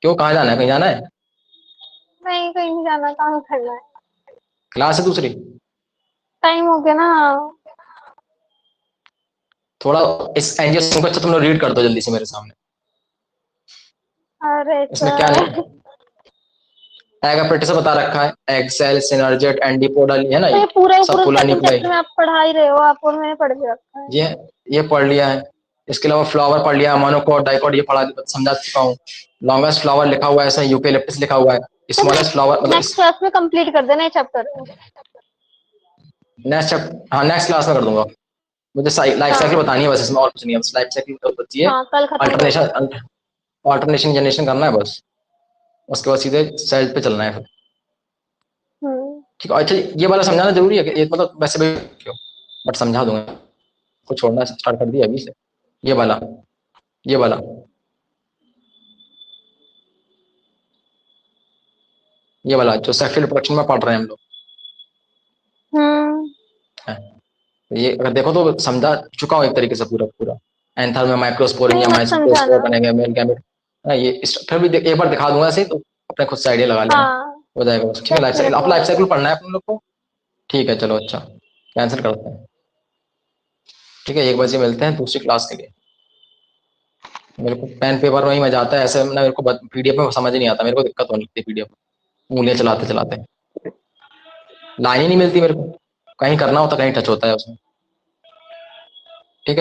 क्यों, कहाँ जाना है, कहीं जाना है, नहीं, कहीं नहीं जाना, काम करना है। क्लास है दूसरी, टाइम हो गया ना। थोड़ा इस एंजियोस्पर्म को अच्छा तुम लोग रीड कर दो जल्दी से मेरे सामने। अरे इसमें क्या सर, एगापेटिस बता रखा है, एग सेल, सिनर्जेट, एंडीपोडल, है ना तो ये ये पूरा पूरा सब, सेकंड न्यूक्लियाई, चैप्टर में आप पढ़ा ही रहे हो आप, और मैंने पढ़ के रखा है। ये ये पढ़ लिया है। इसके अलावा फ्लावर पढ़ लिया, मोनोकोट, डाइकोट, ये पढ़ा समझा चुका हूँ। लॉन्गेस्ट फ्लावर लिखा हुआ है, ऐसा यूकेलिप्टस लिखा हुआ है, तो स्मॉलेस्ट फ्लावर मतलब नेक्स्ट क्लास में कंप्लीट कर देना ये चैप्टर। नेक्स्ट, हाँ नेक्स्ट क्लास में कर दूंगा। मुझे लाइफ साइकिल हाँ बतानी है बस, इसमें और कुछ नहीं है, बस लाइफ साइकिल बची है। हाँ, कल खत्म कर देना। अल्टरनेशन, ऑल्टरनेशन जनरेशन करना है बस, उसके बाद सीधे सेल पे चलना है फिर। हम्म। ठीक है, अच्छा ये वाला समझाना जरूरी है कि ये मतलब वैसे भी क्यों, बट समझा दूंगा, कुछ छोड़ना स्टार्ट कर दिया अभी से। ये वाला, ये वाला, ये वाला जो सेक्सुअल रिप्रोडक्शन में पढ़ रहे हैं हम लोग हम्म। हैं। तो ये अगर देखो तो समझा चुका हूँ एक तरीके से पूरा पूरा। एंथर में माइक्रोस्पोरिंग नहीं, या मत माइक्रोस्पोर समझाना। बनेगा, मेल गैमेट, ये स्ट्रक्चर भी एक बार दिखा दूंगा ऐसे ही, तो अपने खुद से आइडिया लगा लेना, हाँ, हो जाएगा बस। ठीक है, 10 लाइफ साइकिल, मिनट आप में हो लाइफ साइकिल जाएगा। पढ़ना है अपन लोग को। ठीक है चलो, अच्छा कैंसिल करते हैं। ठीक है, 1 बजे मिलते हैं दूसरी क्लास के लिए। मेरे को पेन पेपर में ही मजा आता है, ऐसे ना मेरे को पीडीएफ में समझ ही नहीं आता, मेरे को दिक्कत होने लगती है पीडीएफ, उंगलियां चलाते चलाते लाइन ही नहीं मिलती मेरे को, कहीं करना होता कहीं टच होता है उसमें।